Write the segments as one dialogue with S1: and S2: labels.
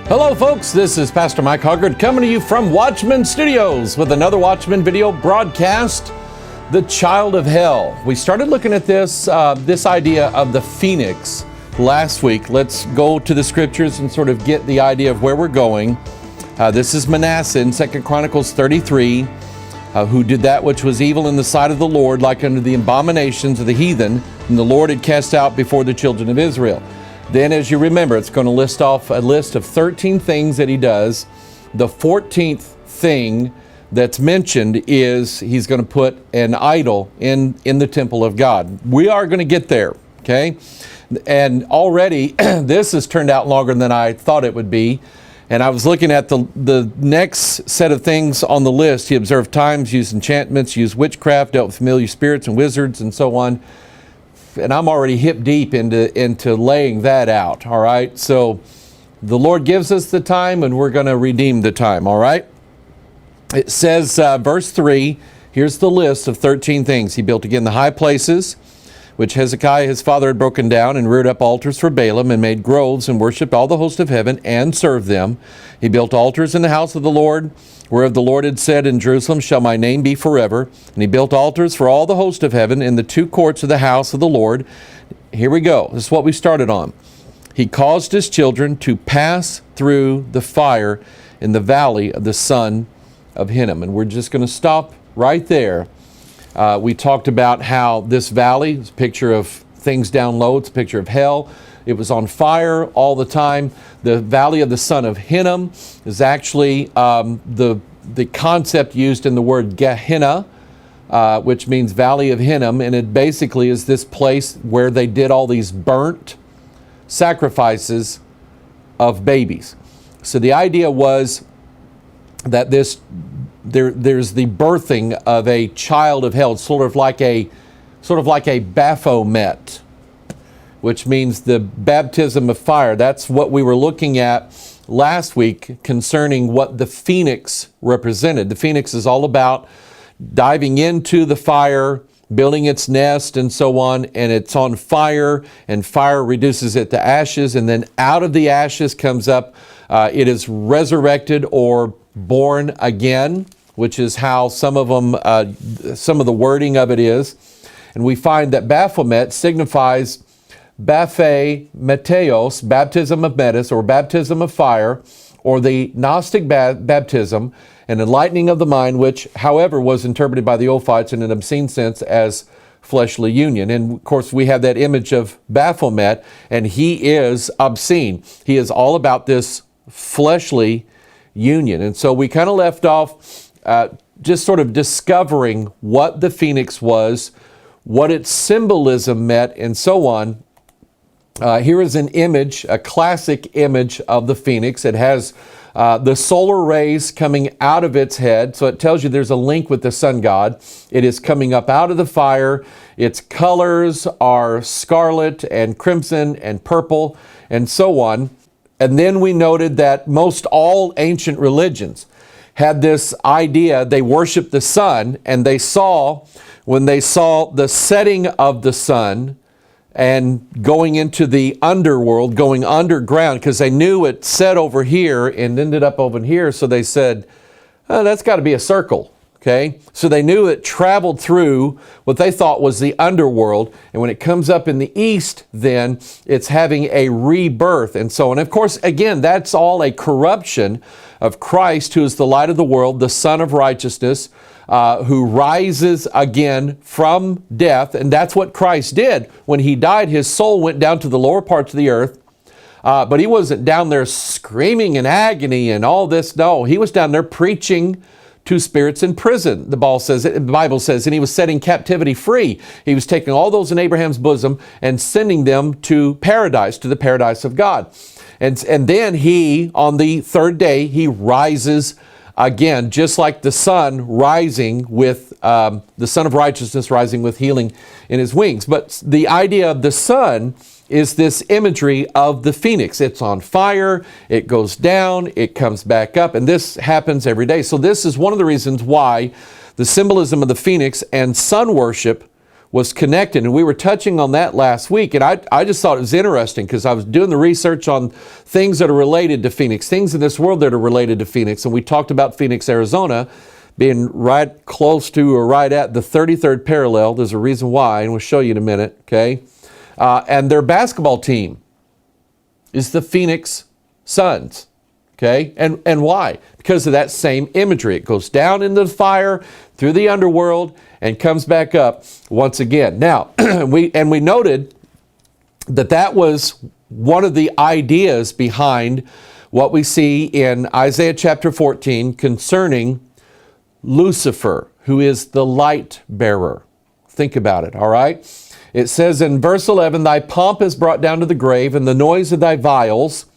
S1: Hello folks, this is Pastor Mike Hoggard coming to you from Watchman Studios with another Watchman video broadcast, The Child of Hell. We started looking at this idea of the phoenix last week. Let's go to the scriptures and sort of get the idea of where we're going. This is Manasseh in 2 Chronicles 33, who did that which was evil in the sight of the Lord, like unto the abominations of the heathen, and the Lord had cast out before the children of Israel. Then, as you remember, it's going to list off a list of 13 things that he does. The 14th thing that's mentioned is he's going to put an idol in the temple of God. We are going to get there, okay? And already, this has turned out longer than I thought it would be. And I was looking at the next set of things on the list. He observed times, used enchantments, used witchcraft, dealt with familiar spirits and wizards, and so on. And I'm already hip deep into laying that out, all right? So the Lord gives us the time, and we're going to redeem the time, all right? It says, verse 3, here's the list of 13 things. He built again the high places, which Hezekiah his father had broken down, and reared up altars for Baalim, and made groves, and worshipped all the host of heaven, and served them. He built altars in the house of the Lord, whereof the Lord had said, in Jerusalem shall my name be forever. And he built altars for all the host of heaven in the two courts of the house of the Lord. Here we go. This is what we started on. He caused his children to pass through the fire in the valley of the son of Hinnom. And we're just going to stop right there. We talked about how this valley is a picture of things down low. It's a picture of hell. It was on fire all the time. The valley of the son of Hinnom is actually the concept used in the word Gehenna, which means valley of Hinnom, and it basically is this place where they did all these burnt sacrifices of babies. So the idea was that there's the birthing of a child of hell. It's sort of like a Baphomet, which means the baptism of fire. That's what we were looking at last week concerning what the phoenix represented. The phoenix is all about diving into the fire, building its nest, and so on, and it's on fire, and fire reduces it to ashes, and then out of the ashes comes up, it is resurrected or born again, which is how some of the wording of it is. And we find that Baphomet signifies Baphe Meteos, baptism of metis, or baptism of fire, or the Gnostic baptism, an enlightening of the mind, which, however, was interpreted by the Ophites in an obscene sense as fleshly union. And of course, we have that image of Baphomet, and he is obscene. He is all about this fleshly union. And so we kind of left off just sort of discovering what the phoenix was, what its symbolism meant, and so on. Here is an image, a classic image of the phoenix. It has the solar rays coming out of its head, so it tells you there's a link with the sun god. It is coming up out of the fire. Its colors are scarlet and crimson and purple and so on. And then we noted that most all ancient religions had this idea. They worshiped the sun, and when they saw the setting of the sun and going into the underworld, going underground, because they knew it set over here and ended up over here, so they said, oh, that's got to be a circle, okay? So they knew it traveled through what they thought was the underworld, and when it comes up in the east, then it's having a rebirth, and so on. Of course, again, that's all a corruption of Christ, who is the light of the world, the Son of righteousness, who rises again from death. And that's what Christ did. When he died, his soul went down to the lower parts of the earth. But he wasn't down there screaming in agony and all this. No, he was down there preaching to spirits in prison, the Bible says, and he was setting captivity free. He was taking all those in Abraham's bosom and sending them to paradise, to the paradise of God. And then he, on the third day, he rises again, just like the sun rising with, the Son of Righteousness rising with healing in his wings. But the idea of the sun is this imagery of the phoenix. It's on fire, it goes down, it comes back up, and this happens every day. So this is one of the reasons why the symbolism of the phoenix and sun worship was connected. And we were touching on that last week. And I just thought it was interesting because I was doing the research on things that are related to Phoenix, things in this world that are related to Phoenix. And we talked about Phoenix, Arizona being right close to or right at the 33rd parallel. There's a reason why, and we'll show you in a minute, okay? And their basketball team is the Phoenix Suns, okay? And why? Because of that same imagery. It goes down into the fire, through the underworld, and comes back up once again. Now, we noted that was one of the ideas behind what we see in Isaiah chapter 14 concerning Lucifer, who is the light bearer. Think about it, all right? It says in verse 11, thy pomp is brought down to the grave, and the noise of thy viols.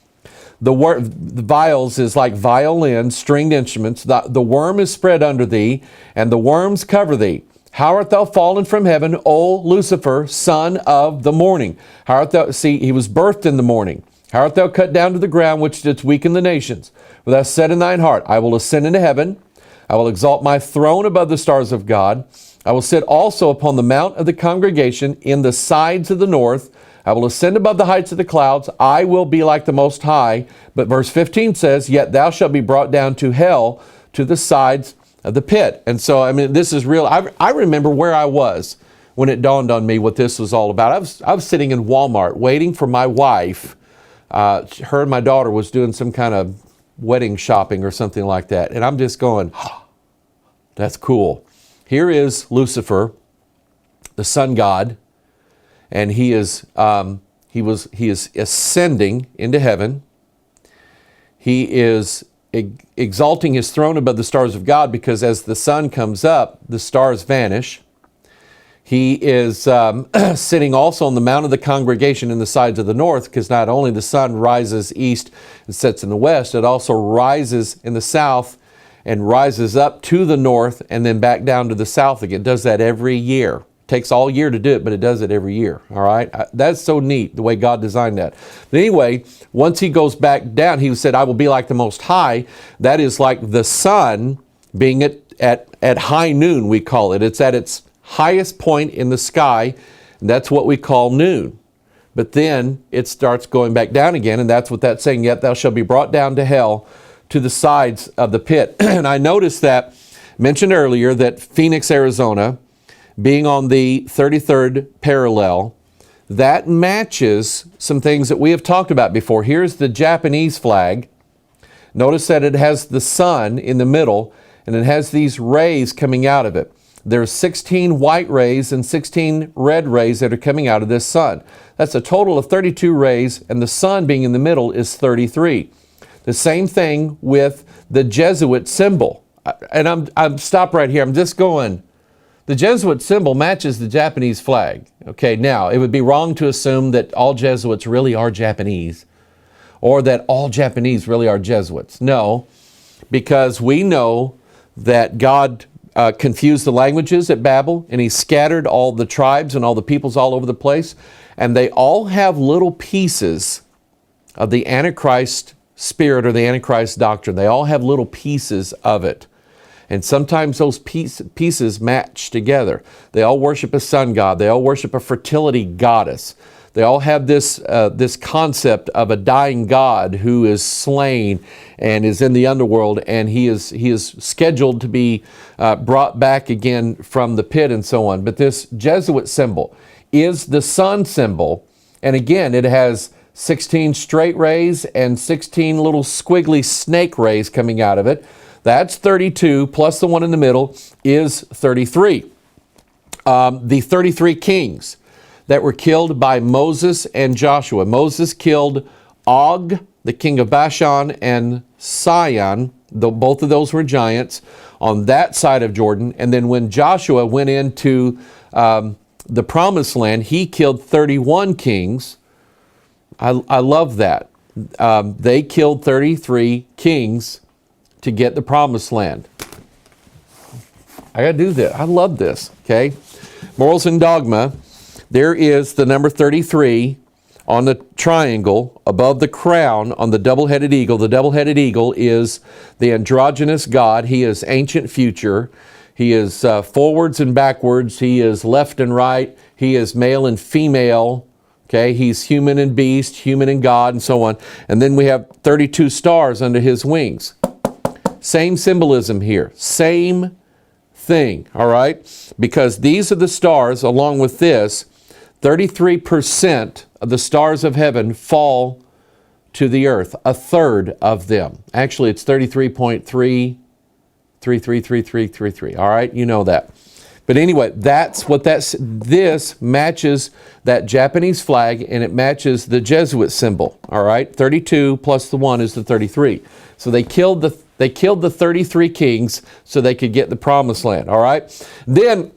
S1: The viols is like violin, stringed instruments. The worm is spread under thee, and the worms cover thee. How art thou fallen from heaven, O Lucifer, son of the morning? How art thou, see, he was birthed in the morning. How art thou cut down to the ground, which didst weaken the nations? For thou said in thine heart, I will ascend into heaven. I will exalt my throne above the stars of God. I will sit also upon the mount of the congregation in the sides of the north. I will ascend above the heights of the clouds. I will be like the Most High. But verse 15 says, yet thou shalt be brought down to hell, to the sides of the pit. And so, I mean, this is real. I remember where I was when it dawned on me what this was all about. I was sitting in Walmart waiting for my wife. Her and my daughter was doing some kind of wedding shopping or something like that. And I'm just going, oh, that's cool. Here is Lucifer, the sun god, and he is ascending into heaven. He is exalting his throne above the stars of God, because as the sun comes up, the stars vanish. He is sitting also on the mount of the congregation in the sides of the north, because not only the sun rises east and sets in the west, it also rises in the south and rises up to the north and then back down to the south again. It does that every year. It takes all year to do it, but it does it every year. All right? That's so neat, the way God designed that. But anyway, once he goes back down, he said, I will be like the Most High. That is like the sun being at high noon, we call it. It's at its highest point in the sky, and that's what we call noon. But then it starts going back down again, and that's what that's saying, yet thou shalt be brought down to hell, to the sides of the pit. And I noticed that, mentioned earlier, that Phoenix, Arizona, being on the 33rd parallel, that matches some things that we have talked about before. Here's the Japanese flag. Notice that it has the sun in the middle, and it has these rays coming out of it. There's 16 white rays and 16 red rays that are coming out of this sun. That's a total of 32 rays, and the sun being in the middle is 33. The same thing with the Jesuit symbol. And I'm stopped right here. I'm just going, the Jesuit symbol matches the Japanese flag. Okay, now, it would be wrong to assume that all Jesuits really are Japanese, or that all Japanese really are Jesuits. No, because we know that God confused the languages at Babel, and he scattered all the tribes and all the peoples all over the place, and they all have little pieces of the Antichrist spirit or the Antichrist doctrine. They all have little pieces of it. And sometimes those pieces match together. They all worship a sun god. They all worship a fertility goddess. They all have this concept of a dying God who is slain and is in the underworld, and he is scheduled to be brought back again from the pit and so on. But this Jesuit symbol is the sun symbol, and again, it has 16 straight rays and 16 little squiggly snake rays coming out of it. That's 32, plus the one in the middle is 33. The 33 kings that were killed by Moses and Joshua. Moses killed Og, the king of Bashan, and Sihon. Both of those were giants on that side of Jordan. And then when Joshua went into the promised land, he killed 31 kings. I love that. They killed 33 kings to get the promised land. I got to do this. I love this, okay? Morals and dogma. There is the number 33 on the triangle above the crown on the double-headed eagle. The double-headed eagle is the androgynous God. He is ancient future. He is forwards and backwards. He is left and right. He is male and female. Okay, he's human and beast, human and God, and so on. And then we have 32 stars under his wings. Same symbolism here. Same thing, all right? Because these are the stars, along with this, 33% of the stars of heaven fall to the earth. A third of them. Actually, it's 33.3333333. All right, you know that. But anyway, this matches that Japanese flag, and it matches the Jesuit symbol. All right, 32 plus the 1 is the 33. So they killed the 33 kings so they could get the promised land. All right. Then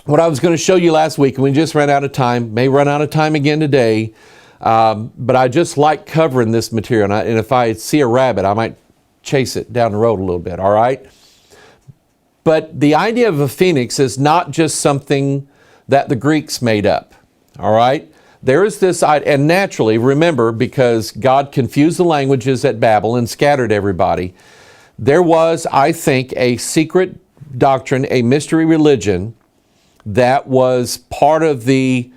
S1: what I was going to show you last week, and we just ran out of time, may run out of time again today, but I just like covering this material. And if I see a rabbit, I might chase it down the road a little bit. All right. But the idea of a phoenix is not just something that the Greeks made up, all right? There is this, and naturally, remember, because God confused the languages at Babel and scattered everybody, there was, I think, a secret doctrine, a mystery religion that was part of the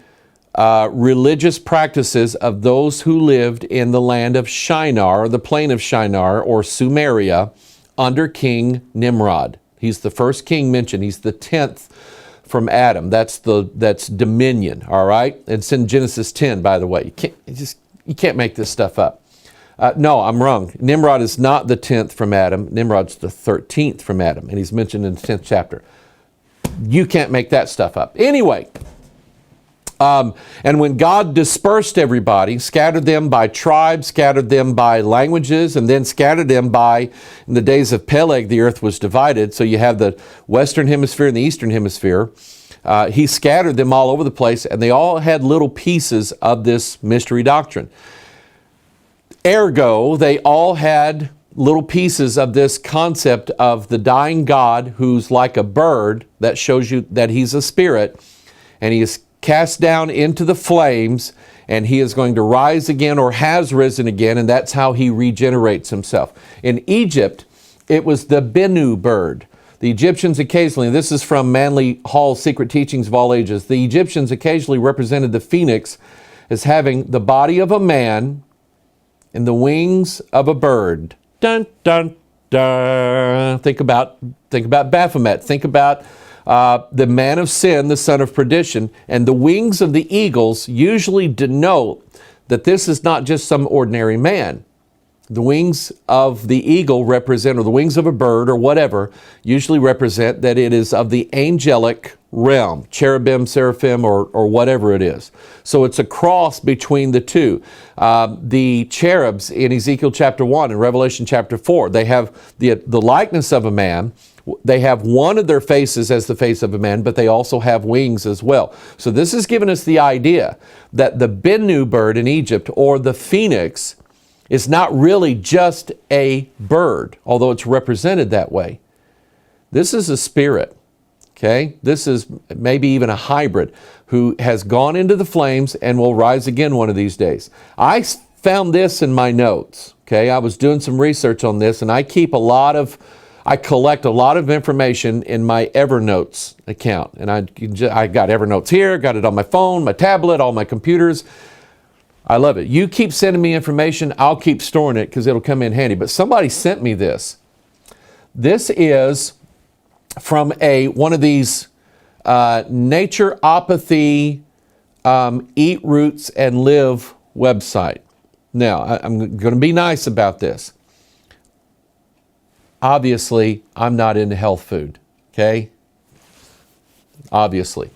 S1: religious practices of those who lived in the land of Shinar, or the plain of Shinar, or Sumeria, under King Nimrod. He's the first king mentioned. He's the 10th from Adam. That's dominion, all right? It's in Genesis 10, by the way. You can't make this stuff up. No, I'm wrong. Nimrod is not the 10th from Adam. Nimrod's the 13th from Adam, and he's mentioned in the 10th chapter. You can't make that stuff up. Anyway, and when God dispersed everybody, scattered them by tribes, scattered them by languages, and then scattered them by, in the days of Peleg, the earth was divided. So you have the western hemisphere and the eastern hemisphere. He scattered them all over the place, and they all had little pieces of this mystery doctrine. Ergo, they all had little pieces of this concept of the dying God who's like a bird. That shows you that he's a spirit, and he is cast down into the flames, and he is going to rise again, or has risen again, and that's how he regenerates himself. In Egypt, it was the Bennu bird. The Egyptians occasionally, this is from Manly Hall's Secret Teachings of All Ages, the Egyptians occasionally represented the phoenix as having the body of a man and the wings of a bird. Dun, dun, dun. Think about Baphomet. Think about the man of sin, the son of perdition, and the wings of the eagles usually denote that this is not just some ordinary man. The wings of the eagle represent, or the wings of a bird or whatever, usually represent that it is of the angelic realm, cherubim, seraphim, or whatever it is. So it's a cross between the two. The cherubs in Ezekiel chapter 1 and Revelation chapter 4, they have the likeness of a man. They have one of their faces as the face of a man, but they also have wings as well. So this has given us the idea that the Bennu bird in Egypt, or the phoenix, is not really just a bird, although it's represented that way. This is a spirit, okay? This is maybe even a hybrid who has gone into the flames and will rise again one of these days. I found this in my notes, okay? I was doing some research on this, and I collect a lot of information in my Evernote account. And I got Evernote here, got it on my phone, my tablet, all my computers. I love it. You keep sending me information, I'll keep storing it because it'll come in handy. But somebody sent me this. This is from one of these naturopathy Eat Roots and Live website. Now, I'm going to be nice about this. Obviously, I'm not into health food, okay? Obviously.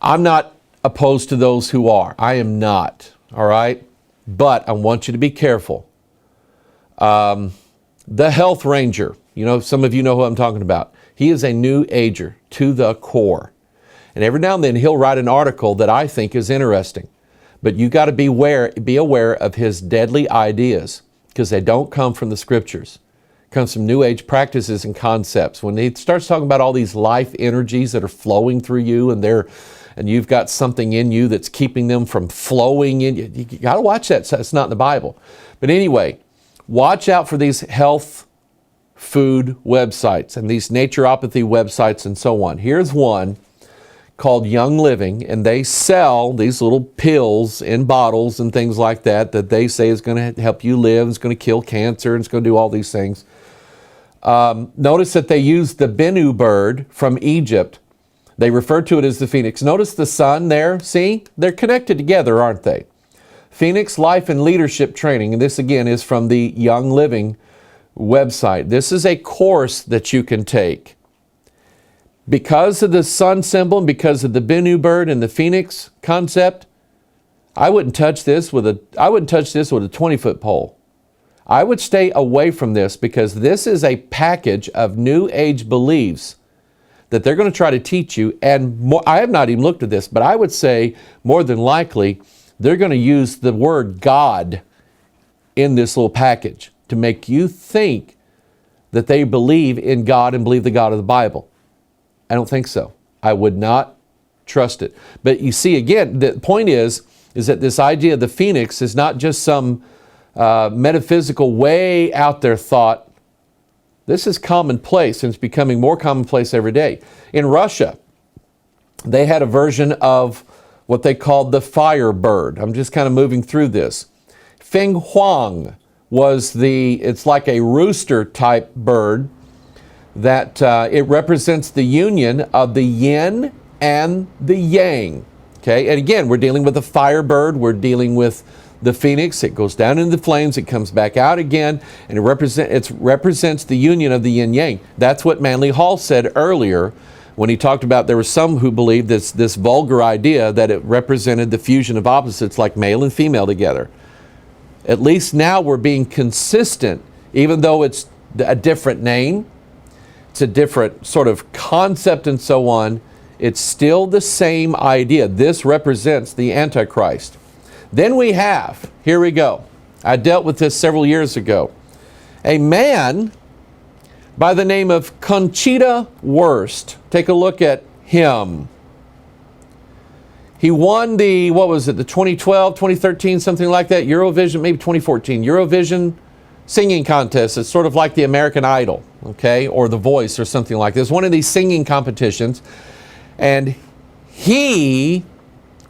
S1: I'm not opposed to those who are. I am not, all right? But I want you to be careful. The Health Ranger, some of you know who I'm talking about. He is a new ager to the core. And every now and then he'll write an article that I think is interesting. But you got to be aware of his deadly ideas, because they don't come from the scriptures. It comes from New Age practices and concepts. When he starts talking about all these life energies that are flowing through you, and you've got something in you that's keeping them from flowing in, you got to watch that. It's not in the Bible. But anyway, watch out for these health food websites and these naturopathy websites and so on. Here's one called Young Living, and they sell these little pills in bottles and things like that they say is going to help you live, it's going to kill cancer, and it's going to do all these things. Notice that they use the Bennu bird from Egypt. They refer to it as the phoenix. Notice the sun there. See? They're connected together, aren't they? Phoenix Life and Leadership Training, and this again is from the Young Living website. This is a course that you can take. Because of the sun symbol and because of the Bennu bird and the phoenix concept, I wouldn't touch this with a 20-foot pole. I would stay away from this because this is a package of New Age beliefs that they're going to try to teach you. And more, I have not even looked at this, but I would say more than likely they're going to use the word God in this little package to make you think that they believe in God and believe the God of the Bible. I don't think so. I would not trust it. But you see, again, the point is that this idea of the phoenix is not just some metaphysical way out there thought. This is commonplace, and it's becoming more commonplace every day. In Russia, they had a version of what they called the firebird. I'm just kind of moving through this. Feng Huang was it's like a rooster type bird that it represents the union of the yin and the yang. Okay, and again, we're dealing with a firebird, we're dealing with the phoenix. It goes down into the flames, it comes back out again, and it represents the union of the yin yang. That's what Manly Hall said earlier when he talked about there were some who believed this vulgar idea that it represented the fusion of opposites like male and female together. At least now we're being consistent, even though it's a different name, it's a different sort of concept and so on, it's still the same idea. This represents the Antichrist. Then we have, here we go, I dealt with this several years ago, a man by the name of Conchita Wurst. Take a look at him. He won the 2012, 2013, something like that, Eurovision, maybe 2014, Eurovision singing contest. It's sort of like the American Idol, okay, or The Voice or something like this. One of these singing competitions, and he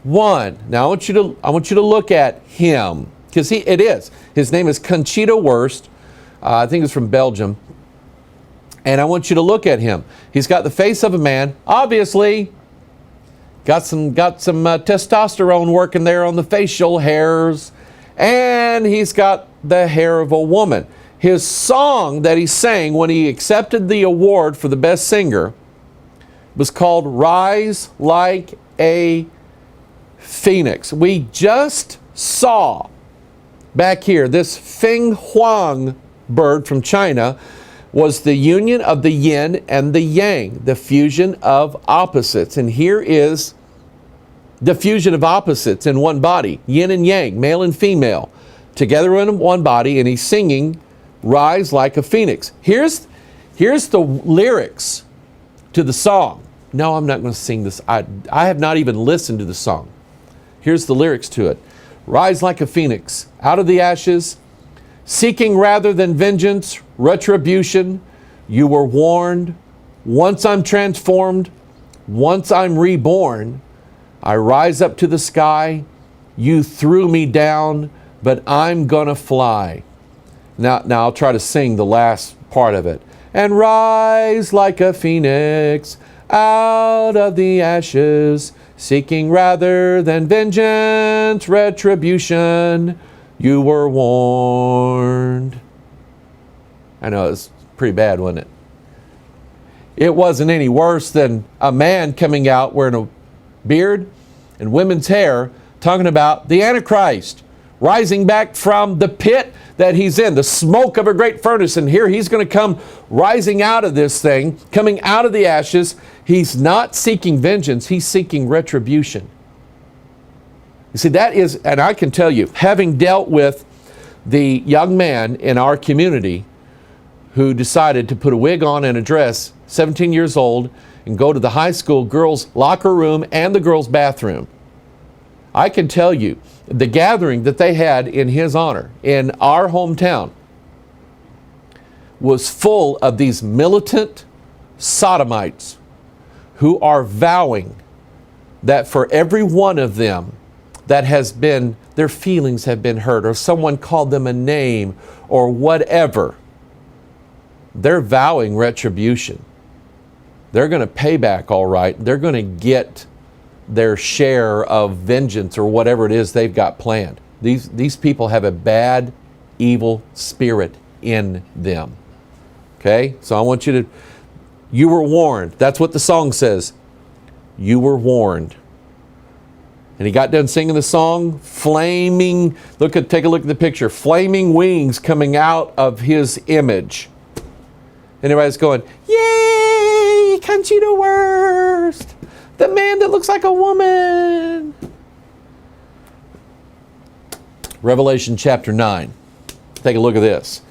S1: won. Now I want you to look at him because it is. His name is Conchita Wurst. I think it's from Belgium, and I want you to look at him. He's got the face of a man, obviously. Got some testosterone working there on the facial hairs, and he's got the hair of a woman. His song that he sang when he accepted the award for the best singer was called Rise Like a Phoenix. We just saw back here this Feng Huang bird from China was the union of the yin and the yang, the fusion of opposites. And here is the fusion of opposites in one body, yin and yang, male and female, together in one body, and he's singing Rise Like a Phoenix. Here's the lyrics to the song. No, I'm not going to sing this. I have not even listened to the song. Here's the lyrics to it. Rise like a phoenix, out of the ashes, seeking rather than vengeance, retribution. You were warned. Once I'm transformed, once I'm reborn, I rise up to the sky. You threw me down, but I'm gonna fly. Now I'll try to sing the last part of it. And rise like a phoenix out of the ashes, seeking rather than vengeance, retribution. You were warned. I know, it's pretty bad, wasn't it? It wasn't any worse than a man coming out wearing a beard and women's hair talking about the Antichrist rising back from the pit that he's in, the smoke of a great furnace, and here he's going to come rising out of this thing, coming out of the ashes. He's not seeking vengeance, he's seeking retribution. You see, that is, and I can tell you, having dealt with the young man in our community who decided to put a wig on and a dress, 17 years old, and go to the high school girls' locker room and the girls' bathroom, I can tell you, the gathering that they had in his honor in our hometown was full of these militant sodomites who are vowing that for every one of them that has been, their feelings have been hurt, or someone called them a name, or whatever, they're vowing retribution. They're going to pay back all right. They're going to get their share of vengeance or whatever it is they've got planned. These people have a bad, evil spirit in them. Okay? So I want you to, you were warned. That's what the song says. You were warned. And he got done singing the song, flaming, take a look at the picture, flaming wings coming out of his image. And everybody's going, yay, Conchita Wurst, the man that looks like a woman. Revelation chapter 9. Take a look at this.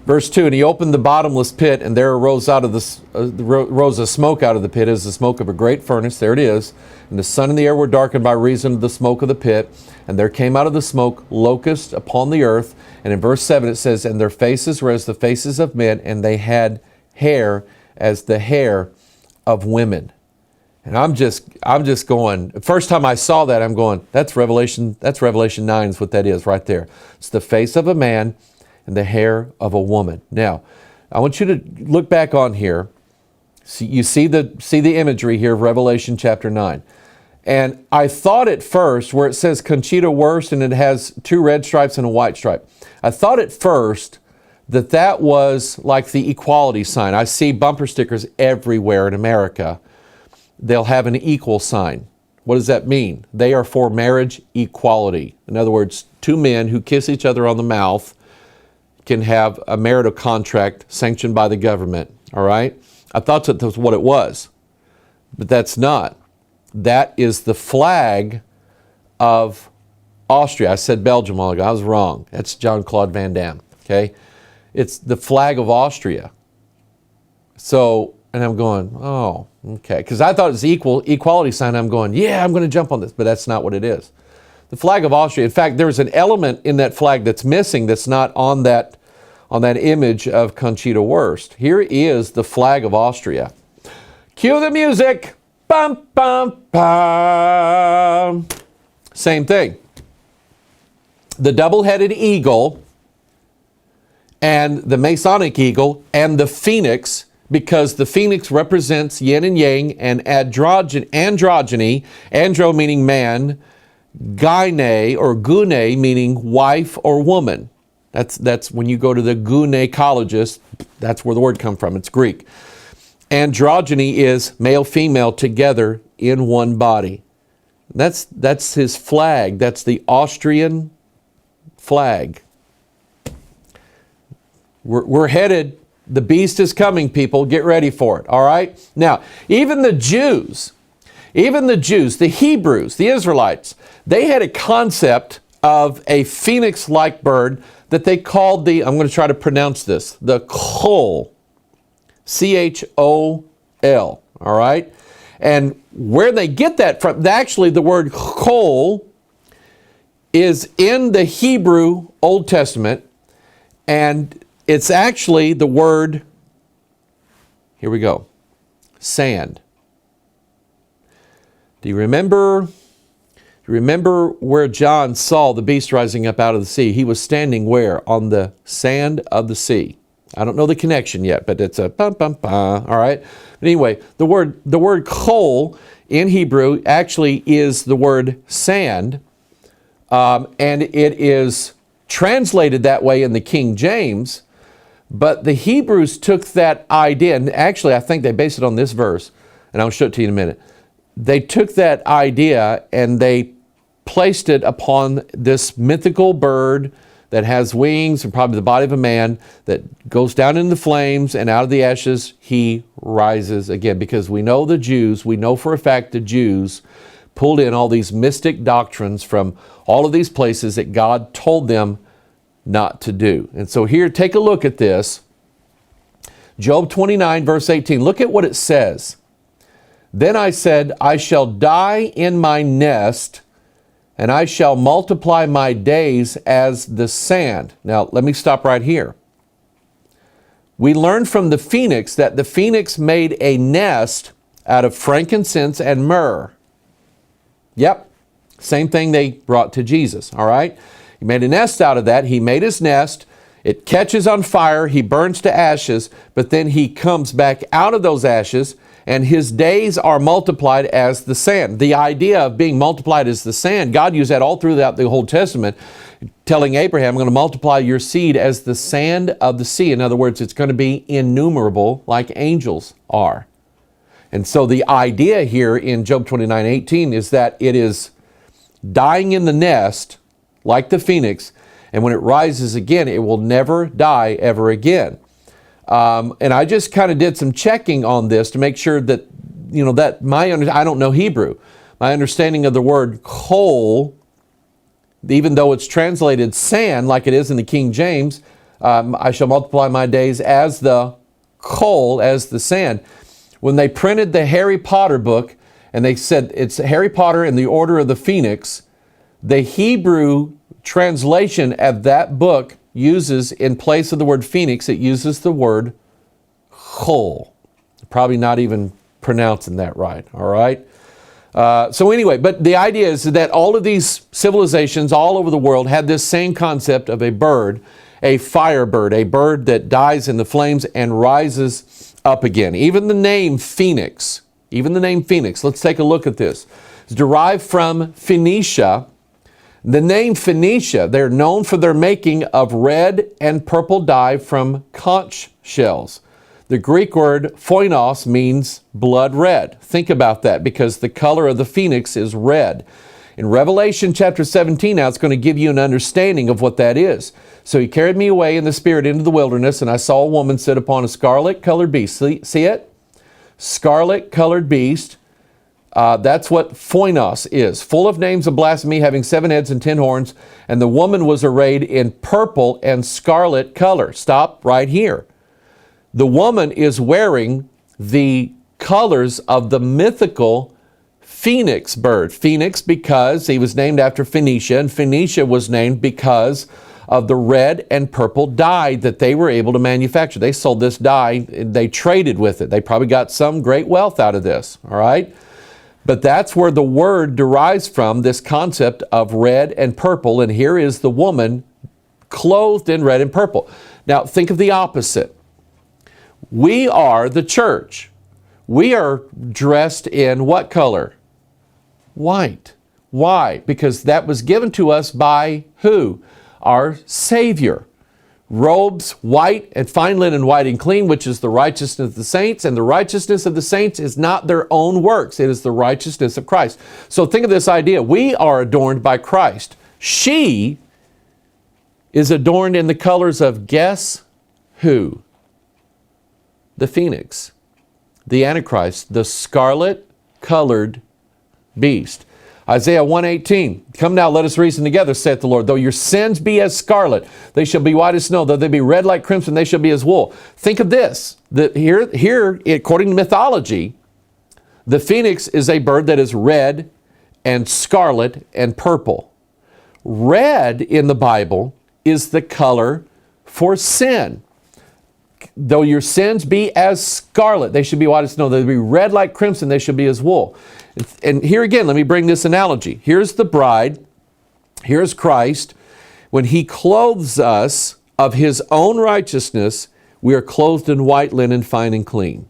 S1: Verse 2, and he opened the bottomless pit, and there rose a smoke out of the pit as the smoke of a great furnace. There it is. And the sun and the air were darkened by reason of the smoke of the pit. And there came out of the smoke locusts upon the earth. And in verse 7 it says, and their faces were as the faces of men, and they had hair as the hair of women. And I'm just going, first time I saw that, I'm going, that's Revelation 9 is what that is right there. It's the face of a man and the hair of a woman. Now, I want you to look back on here. You see the imagery here of Revelation chapter 9. And I thought at first, where it says Conchita Wurst and it has 2 red stripes and a white stripe, I thought at first that was like the equality sign. I see bumper stickers everywhere in America. They'll have an equal sign. What does that mean? They are for marriage equality. In other words, 2 men who kiss each other on the mouth can have a marital contract sanctioned by the government. All right? I thought that was what it was, but that's not. That is the flag of Austria. I said Belgium a while ago. I was wrong. That's Jean-Claude Van Damme. Okay? It's the flag of Austria. So, and I'm going, oh, okay. Because I thought it was the equality sign. I'm going, yeah, I'm going to jump on this. But that's not what it is. The flag of Austria. In fact, there's an element in that flag that's missing that's not on that image of Conchita Wurst. Here is the flag of Austria. Cue the music. Bum, bum, bum. Same thing. The double-headed eagle and the Masonic eagle and the phoenix, because the phoenix represents yin and yang and androgyny, andro meaning man, gyne or gune meaning wife or woman. That's when you go to the gynecologist, that's where the word comes from. It's Greek. Androgyny is male, female together in one body. That's his flag. That's the Austrian flag. We're headed. The beast is coming, people. Get ready for it. All right? Now, even the Jews, the Hebrews, the Israelites, they had a concept of a phoenix-like bird that they called I'm going to try to pronounce this, the chol. Chol. All right? And where they get that from, actually the word chol is in the Hebrew Old Testament, and it's actually the word, here we go, sand. Do you remember where John saw the beast rising up out of the sea? He was standing where? On the sand of the sea. I don't know the connection yet, but it's a bum, bum, bum, all right? But anyway, the word chol in Hebrew actually is the word sand, and it is translated that way in the King James, but the Hebrews took that idea, and actually I think they based it on this verse, and I'll show it to you in a minute. They took that idea and they placed it upon this mythical bird that has wings and probably the body of a man that goes down in the flames, and out of the ashes he rises again. Because we know for a fact the Jews pulled in all these mystic doctrines from all of these places that God told them not to do. And so here, take a look at this. Job 29, verse 18. Look at what it says. Then I said, I shall die in my nest, and I shall multiply my days as the sand. Now, let me stop right here. We learned from the phoenix that the phoenix made a nest out of frankincense and myrrh. Yep, same thing they brought to Jesus, all right? He made a nest out of that. He made his nest. It catches on fire. He burns to ashes, but then he comes back out of those ashes, and his days are multiplied as the sand. The idea of being multiplied as the sand, God used that all throughout the Old Testament, telling Abraham, I'm going to multiply your seed as the sand of the sea. In other words, it's going to be innumerable like angels are. And so the idea here in Job 29:18 is that it is dying in the nest like the phoenix, and when it rises again, it will never die ever again. And I just kind of did some checking on this to make sure that, I don't know Hebrew. My understanding of the word coal, even though it's translated sand like it is in the King James, I shall multiply my days as the coal, as the sand. When they printed the Harry Potter book, and they said it's Harry Potter in the Order of the Phoenix, the Hebrew translation of that book uses, in place of the word phoenix, it uses the word chol. Probably not even pronouncing that right, all right? So anyway, but the idea is that all of these civilizations all over the world had this same concept of a bird, a firebird, a bird that dies in the flames and rises up again. Even the name Phoenix, let's take a look at this. It's derived from Phoenicia. The name Phoenicia, they're known for their making of red and purple dye from conch shells. The Greek word phoinos means blood red. Think about that, because the color of the phoenix is red. In Revelation chapter 17 now, it's going to give you an understanding of what that is. So he carried me away in the spirit into the wilderness, and I saw a woman sit upon a scarlet-colored beast. See it? Scarlet-colored beast. That's what phoinos is. Full of names of blasphemy, having 7 heads and 10 horns. And the woman was arrayed in purple and scarlet color. Stop right here. The woman is wearing the colors of the mythical phoenix bird. Phoenix because he was named after Phoenicia, and Phoenicia was named because of the red and purple dye that they were able to manufacture. They sold this dye, they traded with it. They probably got some great wealth out of this, all right? But that's where the word derives from, this concept of red and purple, and here is the woman clothed in red and purple. Now think of the opposite. We are the church. We are dressed in what color? White. Why? Because that was given to us by who? Our Savior. Robes white and fine linen white and clean, which is the righteousness of the saints, and the righteousness of the saints is not their own works. It is the righteousness of Christ. So think of this idea. We are adorned by Christ. She is adorned in the colors of guess who? The phoenix, the Antichrist, the scarlet-colored beast. Isaiah 1:18, come now, let us reason together, saith the Lord. Though your sins be as scarlet, they shall be white as snow. Though they be red like crimson, they shall be as wool. Think of this. Here, according to mythology, the phoenix is a bird that is red and scarlet and purple. Red in the Bible is the color for sin. Though your sins be as scarlet, they should be white as snow. Though they be red like crimson, they shall be as wool. And here again, let me bring this analogy. Here's the bride. Here's Christ. When he clothes us of his own righteousness, we are clothed in white linen, fine and clean.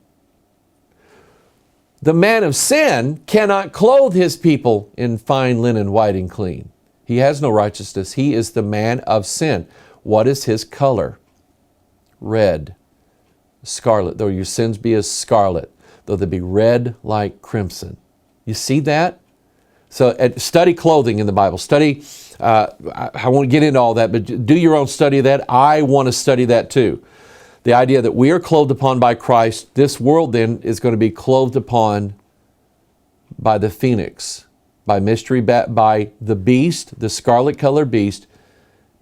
S1: The man of sin cannot clothe his people in fine linen, white and clean. He has no righteousness. He is the man of sin. What is his color? Red. Scarlet. Though your sins be as scarlet, though they be red like crimson. You see that? So study clothing in the Bible. Study, I won't get into all that, but do your own study of that. I want to study that too. The idea that we are clothed upon by Christ. This world then is going to be clothed upon by the phoenix, by mystery, by the beast, the scarlet-colored beast,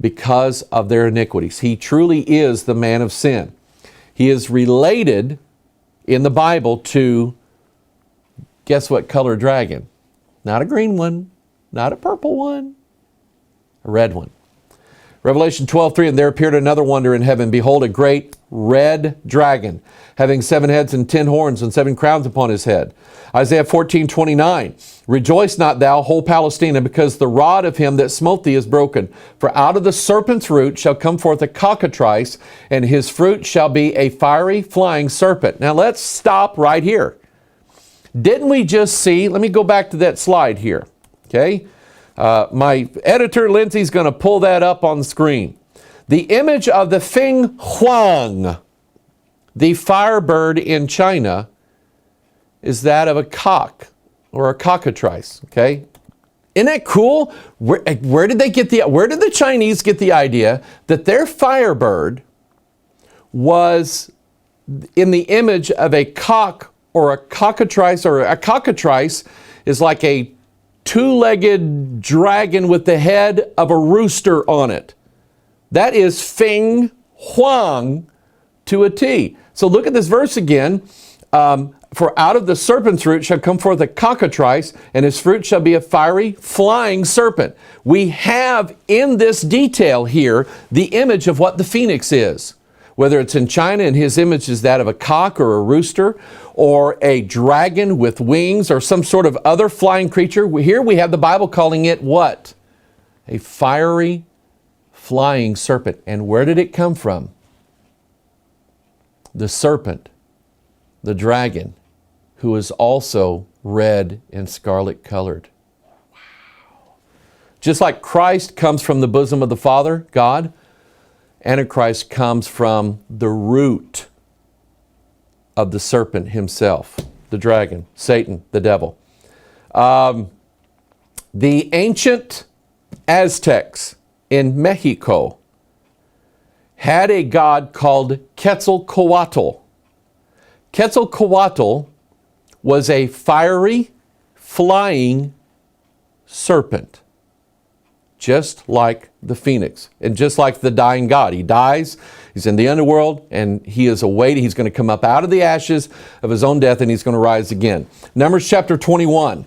S1: because of their iniquities. He truly is the man of sin. He is related in the Bible to, guess what color dragon? Not a green one, not a purple one, a red one. Revelation 12:3, and there appeared another wonder in heaven. Behold, a great red dragon, having 7 heads and 10 horns and 7 crowns upon his head. Isaiah 14:29, rejoice not thou, whole Palestina, because the rod of him that smote thee is broken. For out of the serpent's root shall come forth a cockatrice, and his fruit shall be a fiery flying serpent. Now let's stop right here. Didn't we just see, let me go back to that slide here, okay? My editor, Lindsay's going to pull that up on the screen. The image of the Feng Huang, the firebird in China, is that of a cock or a cockatrice, okay? Isn't that cool? Where did the Chinese get the idea that their firebird was in the image of a cock or a cockatrice, or a cockatrice is like a 2-legged dragon with the head of a rooster on it. That is Feng Huang to a T. So look at this verse again. For out of the serpent's root shall come forth a cockatrice, and his fruit shall be a fiery flying serpent. We have in this detail here the image of what the phoenix is. Whether it's in China and his image is that of a cock or a rooster, or a dragon with wings, or some sort of other flying creature. Here we have the Bible calling it what? A fiery flying serpent. And where did it come from? The serpent, the dragon, who is also red and scarlet colored. Wow. Just like Christ comes from the bosom of the Father, God, Antichrist comes from the root of the serpent himself, the dragon, Satan, the devil. The ancient Aztecs in Mexico had a god called Quetzalcoatl. Quetzalcoatl was a fiery, flying serpent, just like the phoenix, and just like the dying god. He dies, he's in the underworld, and he is awaiting. He's going to come up out of the ashes of his own death, and he's going to rise again. Numbers chapter 21.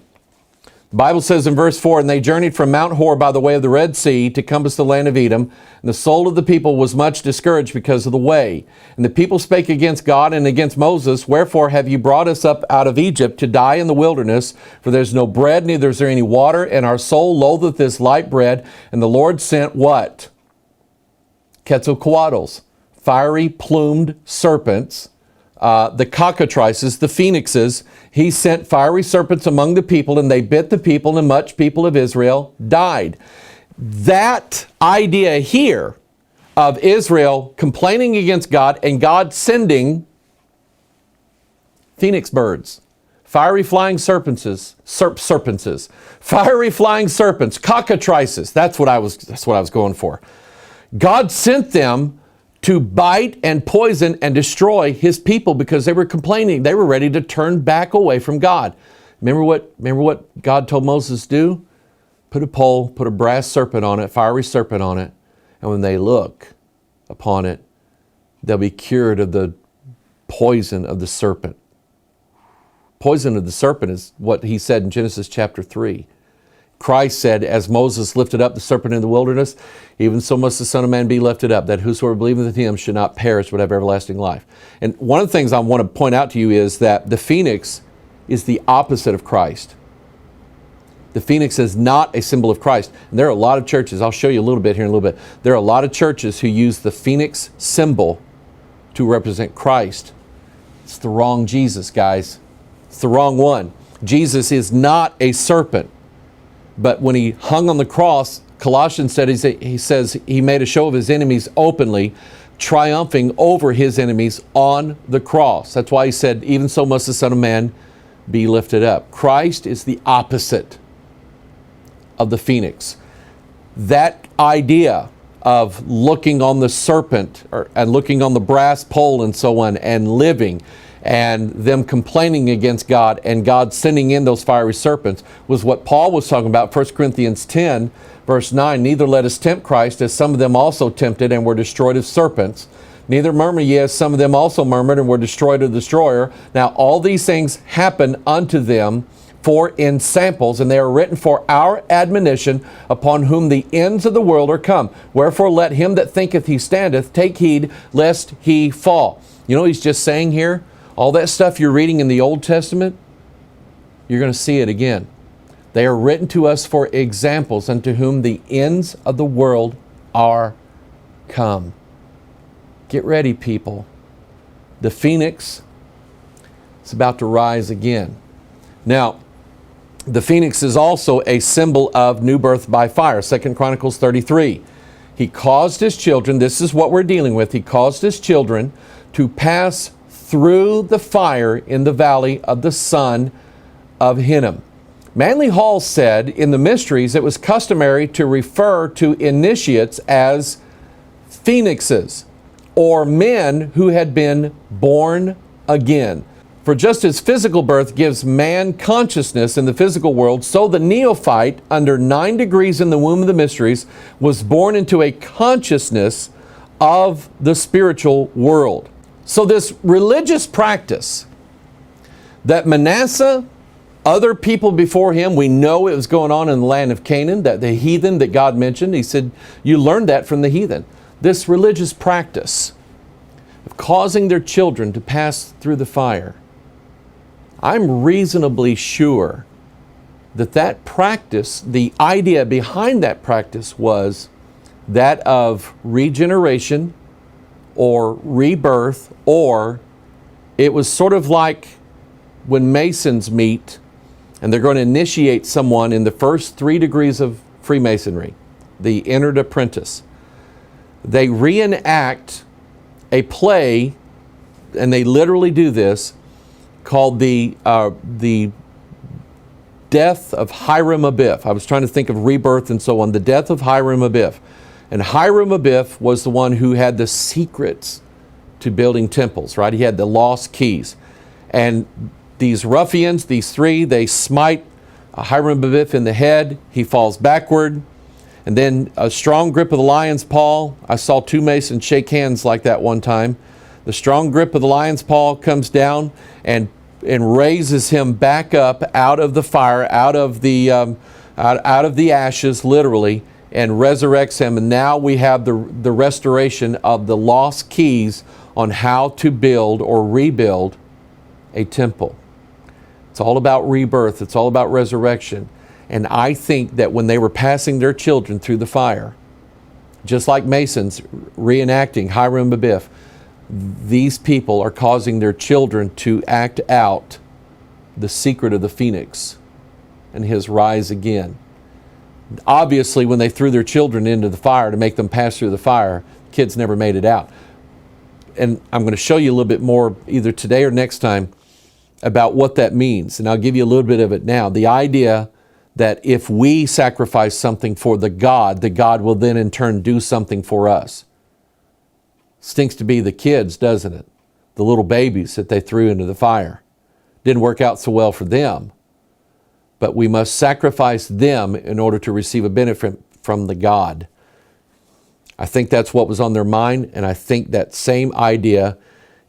S1: The Bible says in verse 4, and they journeyed from Mount Hor by the way of the Red Sea to compass the land of Edom. And the soul of the people was much discouraged because of the way. And the people spake against God and against Moses, wherefore have you brought us up out of Egypt to die in the wilderness? For there's no bread, neither is there any water, and our soul loatheth this light bread. And the Lord sent what? Quetzalcoatls, fiery plumed serpents, the cockatrices, the phoenixes. He sent fiery serpents among the people, and they bit the people, and much people of Israel died. That idea here of Israel complaining against God and God sending phoenix birds, fiery flying serpents, fiery flying serpents, cockatrices. That's what I was going for. God sent them to bite and poison and destroy his people because they were complaining. They were ready to turn back away from God. Remember what God told Moses to do? Put a pole, put a brass serpent on it, fiery serpent on it, and when they look upon it, they'll be cured of the poison of the serpent. Poison of the serpent is what he said in Genesis chapter 3. Christ said, as Moses lifted up the serpent in the wilderness, even so must the Son of Man be lifted up, that whosoever believeth in him should not perish but have everlasting life. And one of the things I want to point out to you is that the phoenix is the opposite of Christ. The phoenix is not a symbol of Christ. And there are a lot of churches, I'll show you a little bit here in a little bit, there are a lot of churches who use the phoenix symbol to represent Christ. It's the wrong Jesus, guys. It's the wrong one. Jesus is not a serpent. But when he hung on the cross, Colossians said, he says he made a show of his enemies openly, triumphing over his enemies on the cross. That's why he said, even so must the Son of Man be lifted up. Christ is the opposite of the phoenix. That idea of looking on the serpent and looking on the brass pole and so on and living, and them complaining against God and God sending in those fiery serpents was what Paul was talking about, 1 Corinthians 10, verse 9. Neither let us tempt Christ, as some of them also tempted and were destroyed of serpents. Neither murmur ye, as some of them also murmured and were destroyed of the destroyer. Now all these things happen unto them for ensamples, and they are written for our admonition, upon whom the ends of the world are come. Wherefore let him that thinketh he standeth take heed lest he fall. You know what he's just saying here? All that stuff you're reading in the Old Testament, you're going to see it again. They are written to us for examples, unto whom the ends of the world are come. Get ready, people. The phoenix is about to rise again. Now, the phoenix is also a symbol of new birth by fire. 2 Chronicles 33. He caused his children, this is what we're dealing with, he caused his children to pass through the fire in the valley of the son of Hinnom. Manly Hall said in the Mysteries it was customary to refer to initiates as phoenixes, or men who had been born again. For just as physical birth gives man consciousness in the physical world, so the neophyte, under 9 degrees in the womb of the mysteries, was born into a consciousness of the spiritual world. So this religious practice that Manasseh, other people before him, we know it was going on in the land of Canaan, that the heathen that God mentioned, he said, you learned that from the heathen. This religious practice of causing their children to pass through the fire, I'm reasonably sure that that practice, the idea behind that practice was that of regeneration or rebirth, or it was sort of like when Masons meet and they're going to initiate someone in the first 3 degrees of Freemasonry, the entered apprentice. They reenact a play, and they literally do this, called the death of Hiram Abiff. I was trying to think of rebirth and so on. The death of Hiram Abiff. And Hiram Abiff was the one who had the secrets to building temples, right? He had the lost keys. And these ruffians, these 3, they smite Hiram Abiff in the head. He falls backward. And then a strong grip of the lion's paw. I saw 2 Masons shake hands like that one time. The strong grip of the lion's paw comes down and raises him back up out of the fire, out of the ashes, literally, and resurrects him. And now we have the restoration of the lost keys on how to build or rebuild a temple. It's all about rebirth. It's all about resurrection. And I think that when they were passing their children through the fire, just like Masons reenacting Hiram Abiff, these people are causing their children to act out the secret of the phoenix and his rise again. Obviously, when they threw their children into the fire to make them pass through the fire, kids never made it out. And I'm going to show you a little bit more either today or next time about what that means. And I'll give you a little bit of it now. The idea that if we sacrifice something for the God will then in turn do something for us. Stinks to be the kids, doesn't it? The little babies that they threw into the fire. Didn't work out so well for them. But we must sacrifice them in order to receive a benefit from the God. I think that's what was on their mind, and I think that same idea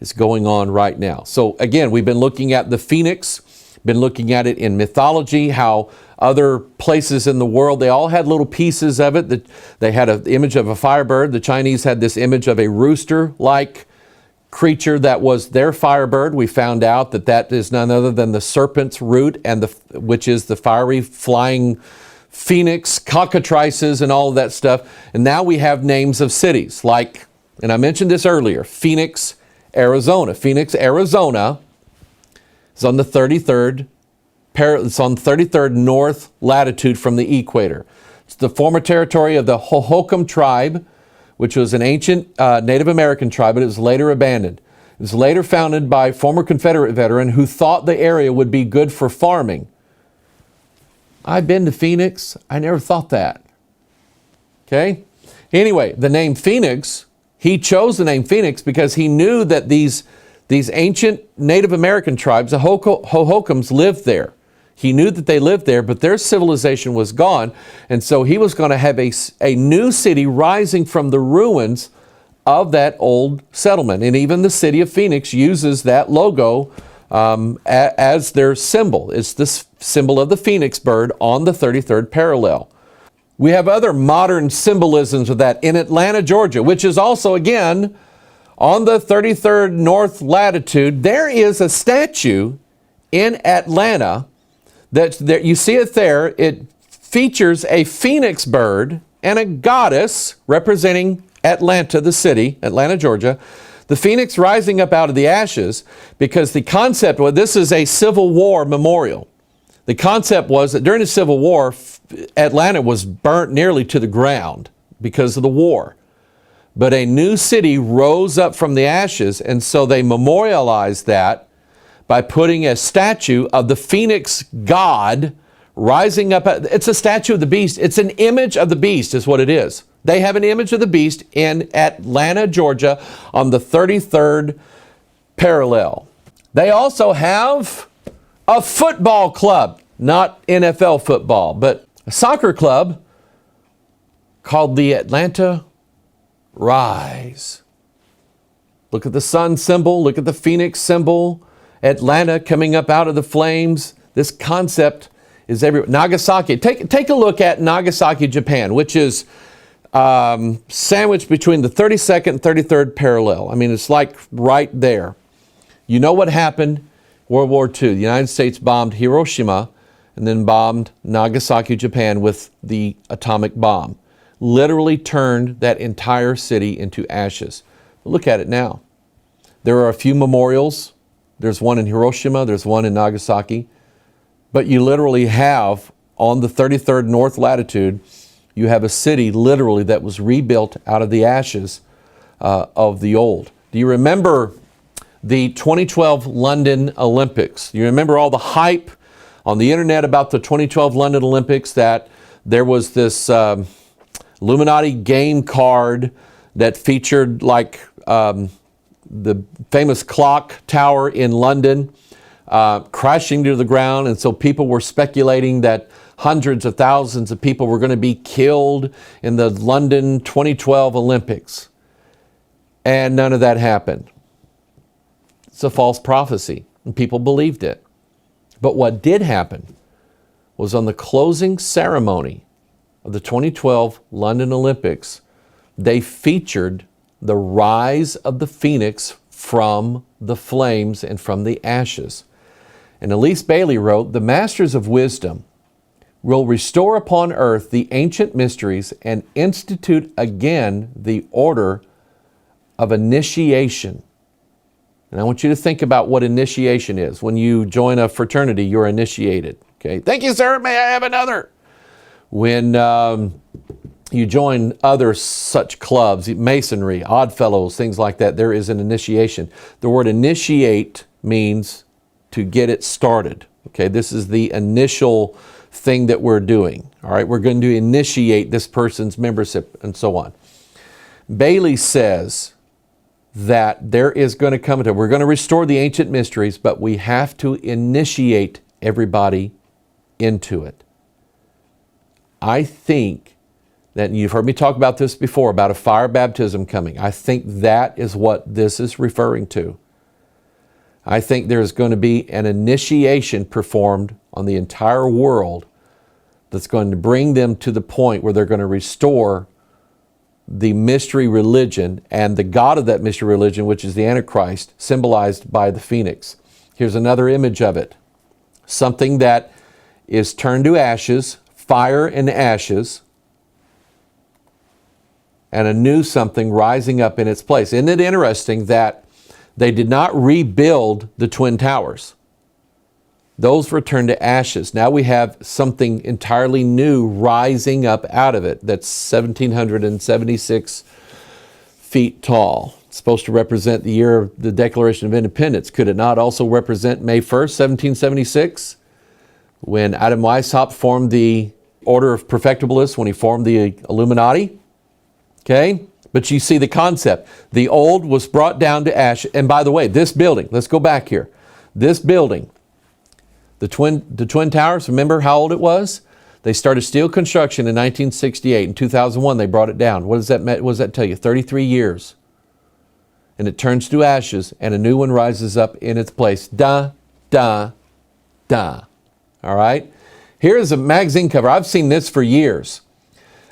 S1: is going on right now. So again, we've been looking at the phoenix, been looking at it in mythology, how other places in the world, they all had little pieces of it. They had an image of a firebird. The Chinese had this image of a rooster-like creature that was their firebird. We found out that that is none other than the serpent's root, and which is the fiery flying phoenix, cockatrices, and all of that stuff. And now we have names of cities like, and I mentioned this earlier, Phoenix, Arizona. Phoenix, Arizona is on the 33rd north latitude from the equator. It's the former territory of the Hohokam tribe, which was an ancient Native American tribe, but it was later abandoned. It was later founded by a former Confederate veteran who thought the area would be good for farming. I've been to Phoenix. I never thought that. Okay? Anyway, the name Phoenix, he chose the name Phoenix because he knew that these ancient Native American tribes, the Hohokams, lived there. He knew that they lived there, but their civilization was gone. And so he was going to have a new city rising from the ruins of that old settlement. And even the city of Phoenix uses that logo as their symbol. It's this symbol of the phoenix bird, on the 33rd parallel. We have other modern symbolisms of that in Atlanta, Georgia, which is also, again, on the 33rd north latitude. There is a statue in Atlanta that you see it there. It features a phoenix bird and a goddess representing Atlanta, the city, Atlanta, Georgia. The phoenix rising up out of the ashes, because the concept, well, this is a Civil War memorial. The concept was that during the Civil War, Atlanta was burnt nearly to the ground because of the war. But a new city rose up from the ashes, and so they memorialized that by putting a statue of the phoenix god rising up. It's a statue of the beast. It's an image of the beast is what it is. They have an image of the beast in Atlanta, Georgia, on the 33rd parallel. They also have a football club, not NFL football, but a soccer club called the Atlanta Rise. Look at the sun symbol, look at the phoenix symbol, Atlanta coming up out of the flames. This concept is everywhere. Nagasaki, take a look at Nagasaki, Japan, which is sandwiched between the 32nd and 33rd parallel. I mean, it's like right there. You know what happened? World War II. The United States bombed Hiroshima and then bombed Nagasaki, Japan with the atomic bomb. Literally turned that entire city into ashes. Look at it now. There are a few memorials. There's one in Hiroshima, there's one in Nagasaki. But you literally have, on the 33rd north latitude, you have a city literally that was rebuilt out of the ashes of the old. Do you remember the 2012 London Olympics? Do you remember all the hype on the internet about the 2012 London Olympics, that there was this Illuminati game card that featured like the famous clock tower in London crashing to the ground, and so people were speculating that hundreds of thousands of people were going to be killed in the London 2012 Olympics. And none of that happened. It's a false prophecy, and people believed it. But what did happen was, on the closing ceremony of the 2012 London Olympics, they featured the rise of the phoenix from the flames and from the ashes. And Elise Bailey wrote, "The masters of wisdom will restore upon earth the ancient mysteries and institute again the order of initiation." And I want you to think about what initiation is. When you join a fraternity, you're initiated. Okay. Thank you, sir. May I have another? When you join other such clubs, masonry, oddfellows, things like that, there is an initiation. The word initiate means to get it started. Okay. This is the initial thing that we're doing. All right. We're going to initiate this person's membership and so on. Bailey says that there is going to come a time, we're going to restore the ancient mysteries, but we have to initiate everybody into it. I think that, and you've heard me talk about this before, about a fire baptism coming. I think that is what this is referring to. I think there's going to be an initiation performed on the entire world that's going to bring them to the point where they're going to restore the mystery religion and the god of that mystery religion, which is the Antichrist, symbolized by the phoenix. Here's another image of it. Something that is turned to ashes, fire and ashes, and a new something rising up in its place. Isn't it interesting that they did not rebuild the Twin Towers? Those were turned to ashes. Now we have something entirely new rising up out of it that's 1,776 feet tall. It's supposed to represent the year of the Declaration of Independence. Could it not also represent May 1st, 1776, when Adam Weishaupt formed the Order of Perfectibilists, when he formed the Illuminati? Okay? But you see the concept. The old was brought down to ash. And by the way, this building, let's go back here. This building, the Twin Towers, remember how old it was? They started steel construction in 1968. In 2001, they brought it down. What does that tell you? 33 years. And it turns to ashes, and a new one rises up in its place. Da, da, da. All right. Here's a magazine cover. I've seen this for years.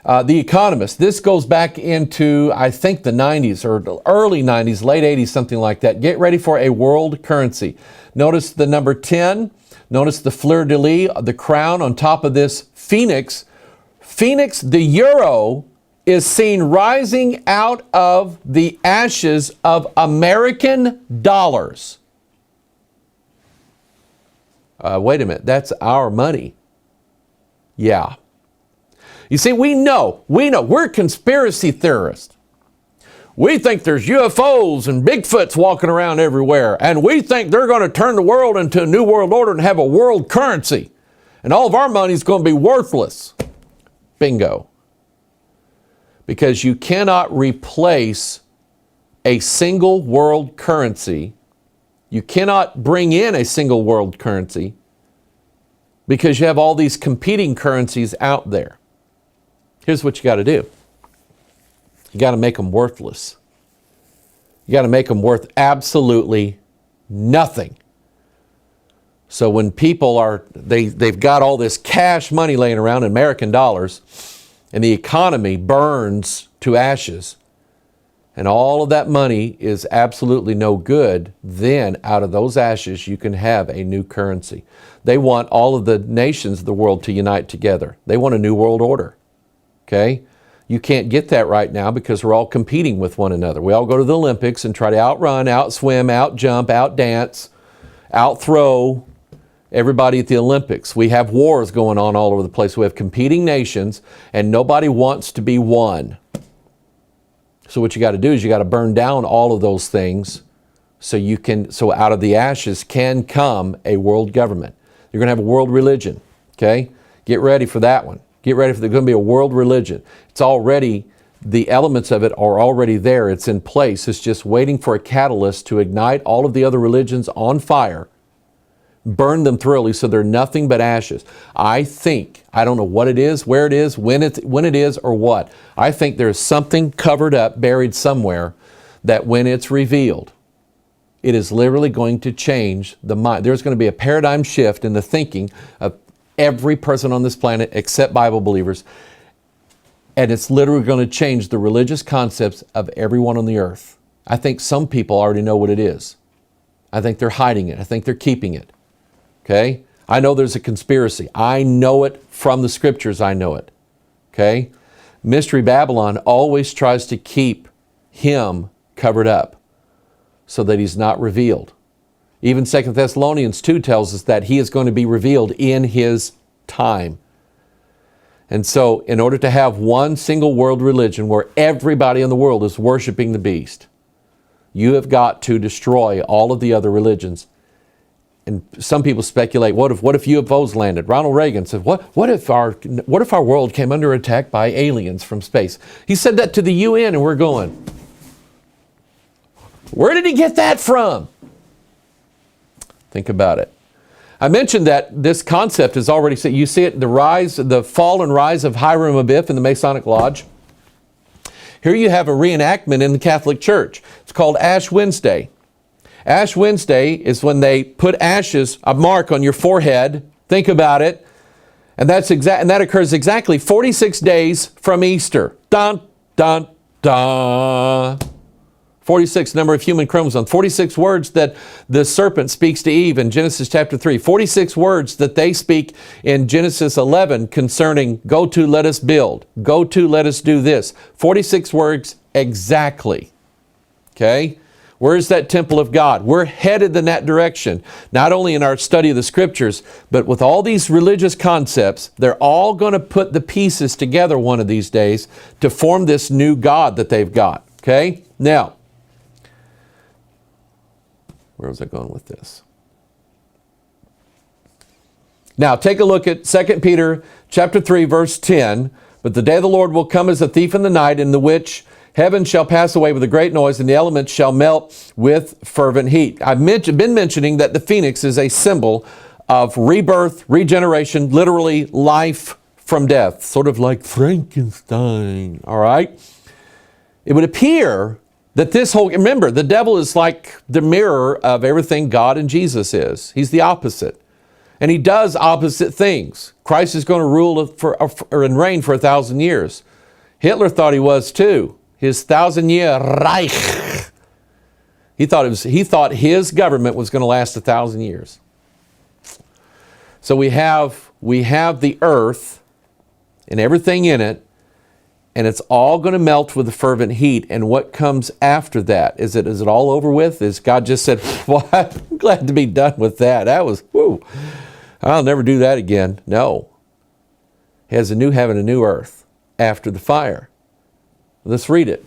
S1: The Economist. This goes back into, I think, the 90s or early 90s, late 80s, something like that. Get ready for a world currency. Notice the number 10. Notice the fleur-de-lis, the crown on top of this phoenix. Phoenix, the euro, is seen rising out of the ashes of American dollars. Wait a minute, that's our money. Yeah. You see, we know, we're conspiracy theorists. We think there's UFOs and Bigfoots walking around everywhere, and we think they're going to turn the world into a new world order and have a world currency, and all of our money's going to be worthless. Bingo. Because you cannot replace a single world currency. You cannot bring in a single world currency because you have all these competing currencies out there. Here's what you got to do. You got to make them worthless. You got to make them worth absolutely nothing. So when people are, they've got all this cash money laying around in American dollars, and the economy burns to ashes, and all of that money is absolutely no good, then out of those ashes you can have a new currency. They want all of the nations of the world to unite together. They want a new world order. Okay? You can't get that right now because we're all competing with one another. We all go to the Olympics and try to outrun, outswim, outjump, outdance, outthrow everybody at the Olympics. We have wars going on all over the place. We have competing nations, and nobody wants to be one. So what you got to do is you got to burn down all of those things so out of the ashes can come a world government. You're going to have a world religion. Okay? Get ready for that one. Get ready for there's going to be a world religion. It's already, the elements of it are already there. It's in place. It's just waiting for a catalyst to ignite all of the other religions on fire, burn them thoroughly so they're nothing but ashes. I think, I don't know what it is, where it is, when it is, or what. I think there's something covered up, buried somewhere, that when it's revealed, it is literally going to change the mind. There's going to be a paradigm shift in the thinking of every person on this planet except Bible believers. And it's literally going to change the religious concepts of everyone on the earth. I think some people already know what it is. I think they're hiding it. I think they're keeping it. Okay? I know there's a conspiracy. I know it from the scriptures. I know it. Okay? Mystery Babylon always tries to keep him covered up so that he's not revealed. Even 2 Thessalonians 2 tells us that he is going to be revealed in his time. And so in order to have one single world religion where everybody in the world is worshiping the beast, you have got to destroy all of the other religions. And some people speculate, what if UFOs landed? Ronald Reagan said, what if our world came under attack by aliens from space? He said that to the UN, and we're going, where did he get that from? Think about it. I mentioned that this concept is already, you see it, the fall and rise of Hiram Abiff in the Masonic Lodge. Here you have a reenactment in the Catholic Church. It's called Ash Wednesday. Ash Wednesday is when they put ashes, a mark on your forehead. Think about it. And that occurs exactly 46 days from Easter. Dun, dun, dun. 46, number of human chromosomes. 46 words that the serpent speaks to Eve in Genesis chapter 3. 46 words that they speak in Genesis 11 concerning, go to, let us build. Go to, let us do this. 46 words exactly. Okay? Where's that temple of God? We're headed in that direction. Not only in our study of the scriptures, but with all these religious concepts, they're all going to put the pieces together one of these days to form this new God that they've got. Okay? Now, where was I going with this? Now, take a look at 2 Peter chapter 3, verse 10. But the day of the Lord will come as a thief in the night, in the which heaven shall pass away with a great noise, and the elements shall melt with fervent heat. I've been mentioning that the phoenix is a symbol of rebirth, regeneration, literally life from death, sort of like Frankenstein, all right? It would appear that remember, the devil is like the mirror of everything God and Jesus is. He's the opposite. And he does opposite things. Christ is going to rule and reign for 1,000 years. Hitler thought he was too. His 1,000-year Reich. He thought his government was going to last 1,000 years. So we have the earth and everything in it, and it's all going to melt with a fervent heat. And what comes after that? Is it all over with? Is God just said, well, I'm glad to be done with that. That was, whoo, I'll never do that again. No. He has a new heaven, a new earth after the fire. Let's read it.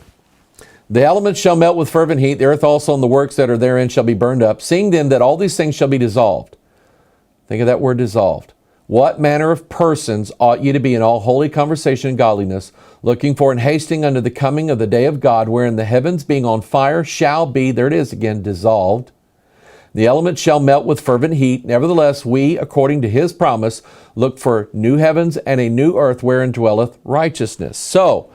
S1: The elements shall melt with fervent heat, the earth also and the works that are therein shall be burned up. Seeing then that all these things shall be dissolved. Think of that word dissolved. What manner of persons ought ye to be in all holy conversation and godliness, looking for and hasting unto the coming of the day of God, wherein the heavens being on fire shall be, there it is again, dissolved. The elements shall melt with fervent heat. Nevertheless, we, according to his promise, look for new heavens and a new earth wherein dwelleth righteousness. So,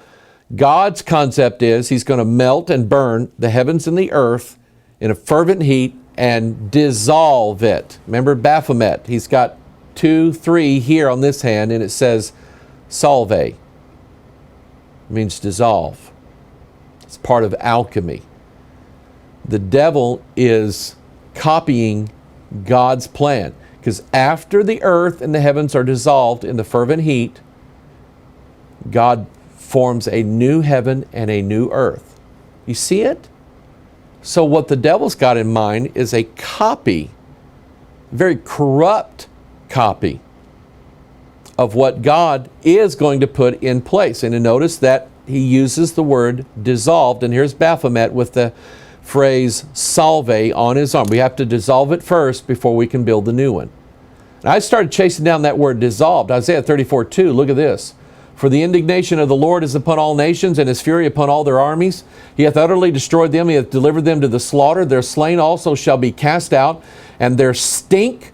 S1: God's concept is he's going to melt and burn the heavens and the earth in a fervent heat and dissolve it. Remember Baphomet, he's got 2, 3 here on this hand, and it says salve. It means dissolve. It's part of alchemy. The devil is copying God's plan, because after the earth and the heavens are dissolved in the fervent heat, God forms a new heaven and a new earth. You see it? So what the devil's got in mind is a copy, very corrupt copy of what God is going to put in place. And you notice that he uses the word dissolved, and here's Baphomet with the phrase salve on his arm. We have to dissolve it first before we can build the new one. And I started chasing down that word dissolved. Isaiah 34:2, look at this. For the indignation of the Lord is upon all nations, and his fury upon all their armies. He hath utterly destroyed them, he hath delivered them to the slaughter. Their slain also shall be cast out, and their stink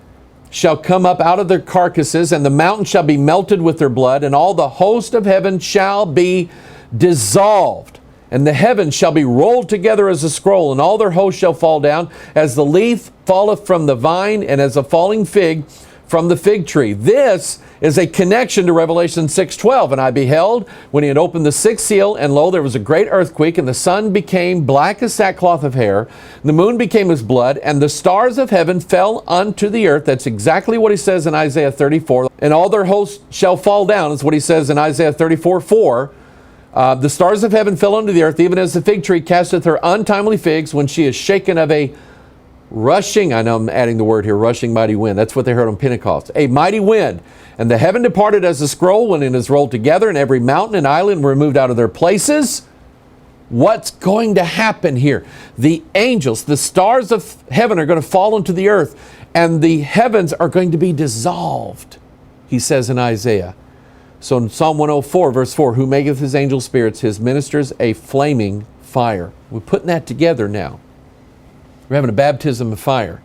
S1: shall come up out of their carcasses, and the mountain shall be melted with their blood, and all the host of heaven shall be dissolved. And the heavens shall be rolled together as a scroll, and all their hosts shall fall down, as the leaf falleth from the vine, and as a falling fig from the fig tree. This is a connection to Revelation 6:12. And I beheld, when he had opened the sixth seal, and lo, there was a great earthquake, and the sun became black as sackcloth of hair, and the moon became as blood, and the stars of heaven fell unto the earth. That's exactly what he says in Isaiah 34. And all their hosts shall fall down, is what he says in Isaiah 34:4. The stars of heaven fell unto the earth, even as the fig tree casteth her untimely figs when she is shaken of a rushing, I know I'm adding the word here, rushing mighty wind. That's what they heard on Pentecost. A mighty wind. And the heaven departed as a scroll when it is rolled together, and every mountain and island were removed out of their places. What's going to happen here? The angels, the stars of heaven are going to fall into the earth, and the heavens are going to be dissolved, he says in Isaiah. So in Psalm 104, verse 4, who maketh his angel spirits, his ministers, a flaming fire. We're putting that together now. We're having a baptism of fire.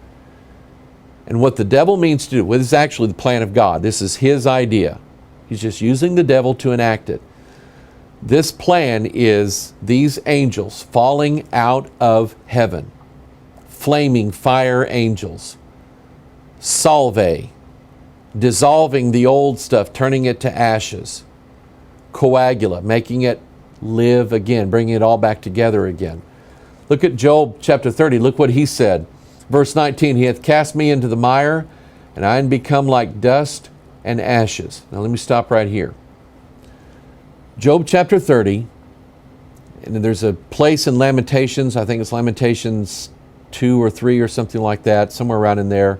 S1: And what the devil means to do, well, this is actually the plan of God. This is his idea. He's just using the devil to enact it. This plan is these angels falling out of heaven. Flaming fire angels. Salve. Dissolving the old stuff, turning it to ashes. Coagula, making it live again, bringing it all back together again. Look at Job chapter 30. Look what he said. Verse 19, he hath cast me into the mire, and I am become like dust and ashes. Now let me stop right here. Job chapter 30, and there's a place in Lamentations, I think it's Lamentations 2 or 3 or something like that, somewhere around in there.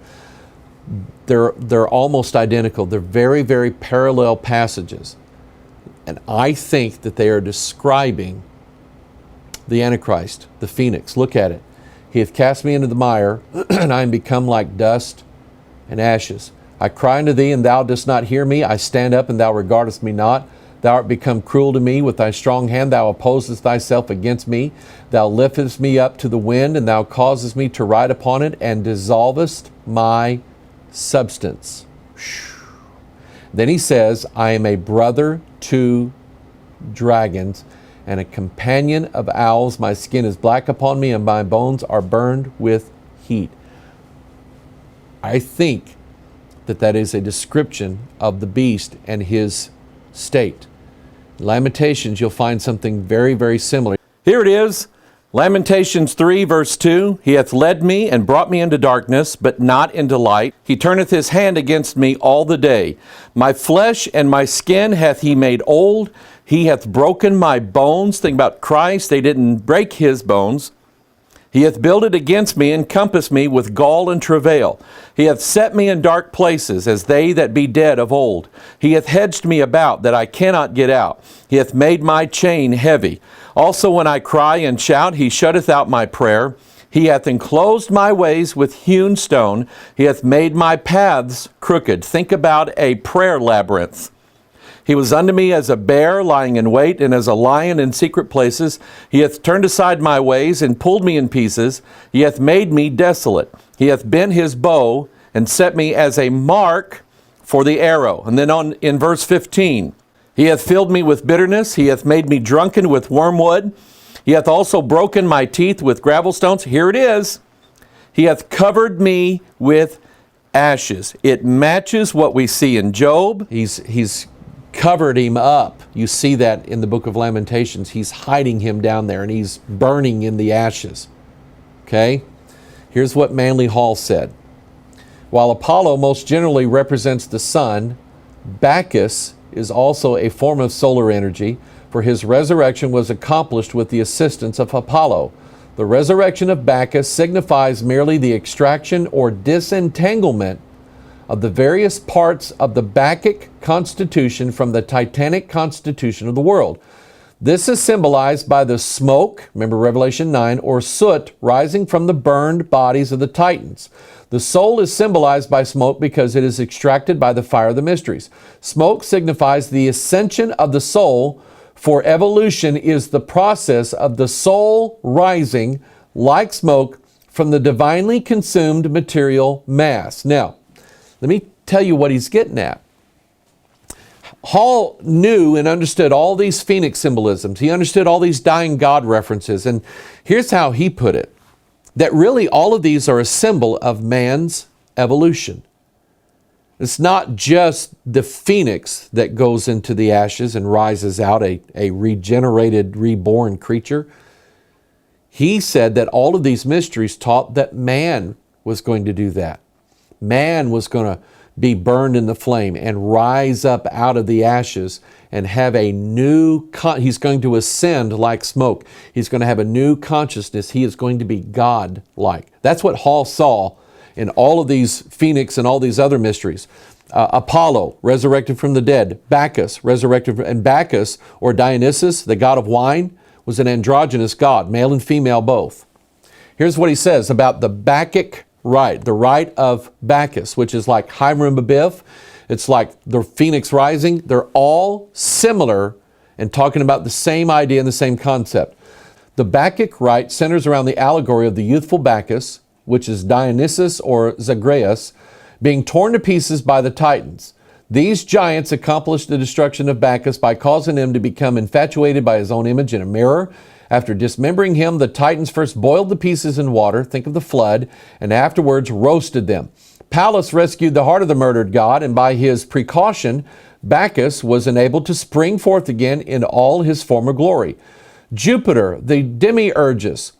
S1: They're almost identical. They're very, very parallel passages. And I think that they are describing the Antichrist, the phoenix. Look at it. He hath cast me into the mire, and I am become like dust and ashes. I cry unto thee, and thou dost not hear me. I stand up, and thou regardest me not. Thou art become cruel to me. With thy strong hand thou opposest thyself against me. Thou liftest me up to the wind, and thou causest me to ride upon it, and dissolvest my substance. Then he says, I am a brother to dragons, and a companion of owls. My skin is black upon me, and my bones are burned with heat. I think that is a description of the beast and his state. Lamentations, you'll find something very, very similar. Here it is, Lamentations 3, verse 2. He hath led me and brought me into darkness, but not into light. He turneth his hand against me all the day. My flesh and my skin hath he made old. He hath broken my bones. Think about Christ. They didn't break his bones. He hath builded against me and compassed me with gall and travail. He hath set me in dark places, as they that be dead of old. He hath hedged me about, that I cannot get out. He hath made my chain heavy. Also when I cry and shout, he shutteth out my prayer. He hath enclosed my ways with hewn stone. He hath made my paths crooked. Think about a prayer labyrinth. He was unto me as a bear lying in wait, and as a lion in secret places. He hath turned aside my ways, and pulled me in pieces. He hath made me desolate. He hath bent his bow, and set me as a mark for the arrow. And then in verse 15, he hath filled me with bitterness. He hath made me drunken with wormwood. He hath also broken my teeth with gravel stones. Here it is. He hath covered me with ashes. It matches what we see in Job. He's covered him up. You see that in the book of Lamentations. He's hiding him down there, and he's burning in the ashes. Okay? Here's what Manly Hall said. While Apollo most generally represents the sun, Bacchus is also a form of solar energy, for his resurrection was accomplished with the assistance of Apollo. The resurrection of Bacchus signifies merely the extraction or disentanglement of the various parts of the Bacchic constitution from the titanic constitution of the world. This is symbolized by the smoke, remember Revelation 9, or soot rising from the burned bodies of the Titans. The soul is symbolized by smoke because it is extracted by the fire of the mysteries. Smoke signifies the ascension of the soul, for evolution is the process of the soul rising like smoke from the divinely consumed material mass. Now, let me tell you what he's getting at. Hall knew and understood all these phoenix symbolisms. He understood all these dying God references. And here's how he put it, that really all of these are a symbol of man's evolution. It's not just the phoenix that goes into the ashes and rises out a regenerated, reborn creature. He said that all of these mysteries taught that man was going to do that. Man was going to be burned in the flame and rise up out of the ashes and have a new, he's going to ascend like smoke. He's going to have a new consciousness. He is going to be God-like. That's what Hall saw in all of these phoenix and all these other mysteries. Apollo, resurrected from the dead. Bacchus, resurrected, and Bacchus, or Dionysus, the god of wine, was an androgynous god, male and female both. Here's what he says about the Bacchic rite, the rite of Bacchus, which is like Hiram Abiff. It's like the phoenix rising. They're all similar and talking about the same idea and the same concept. The Bacchic rite centers around the allegory of the youthful Bacchus, which is Dionysus or Zagreus, being torn to pieces by the Titans. These giants accomplished the destruction of Bacchus by causing him to become infatuated by his own image in a mirror. After dismembering him, the Titans first boiled the pieces in water, think of the flood, and afterwards roasted them. Pallas rescued the heart of the murdered god, and by his precaution, Bacchus was enabled to spring forth again in all his former glory. Jupiter, the demiurgus,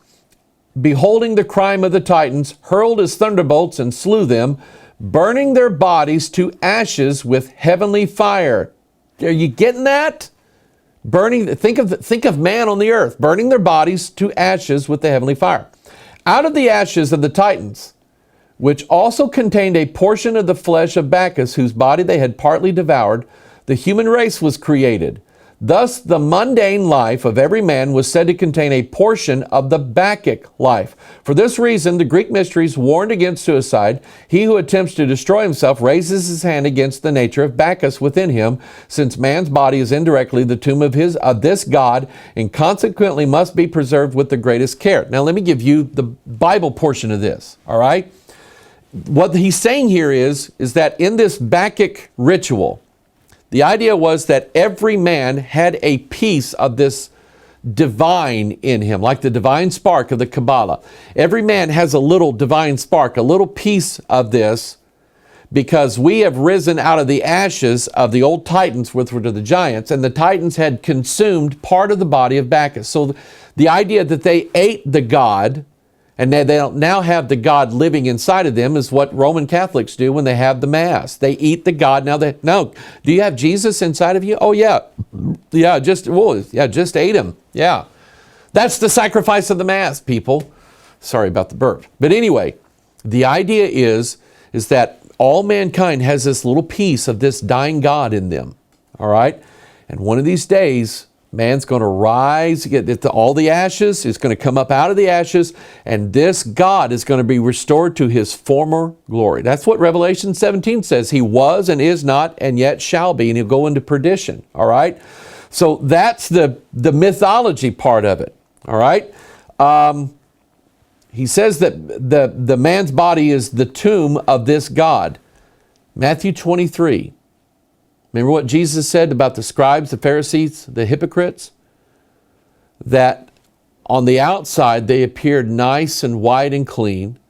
S1: beholding the crime of the Titans, hurled his thunderbolts and slew them, burning their bodies to ashes with heavenly fire. Are you getting that? Burning, think of man on the earth, burning their bodies to ashes with the heavenly fire. Out of the ashes of the Titans, which also contained a portion of the flesh of Bacchus, whose body they had partly devoured, the human race was created. Thus, the mundane life of every man was said to contain a portion of the Bacchic life. For this reason, the Greek mysteries warned against suicide. He who attempts to destroy himself raises his hand against the nature of Bacchus within him, since man's body is indirectly the tomb of this god, and consequently must be preserved with the greatest care. Now, let me give you the Bible portion of this, all right? What he's saying here is that in this Bacchic ritual, the idea was that every man had a piece of this divine in him, like the divine spark of the Kabbalah. Every man has a little divine spark, a little piece of this, because we have risen out of the ashes of the old Titans, which were the giants, and the Titans had consumed part of the body of Bacchus. So the idea that they ate the god, and they don't now have the God living inside of them, is what Roman Catholics do when they have the Mass. They eat the God. No, do you have Jesus inside of you? Oh yeah, just ate him. Yeah, that's the sacrifice of the Mass, people. Sorry about the burp. But anyway, the idea is that all mankind has this little piece of this dying God in them. All right, and one of these days, man's going to rise, get all the ashes. It's going to come up out of the ashes, and this God is going to be restored to his former glory. That's what Revelation 17 says. He was and is not and yet shall be, and he'll go into perdition. All right? So that's the mythology part of it. All right? He says that the man's body is the tomb of this God. Matthew 23. Remember what Jesus said about the scribes, the Pharisees, the hypocrites? That on the outside they appeared nice and white and clean.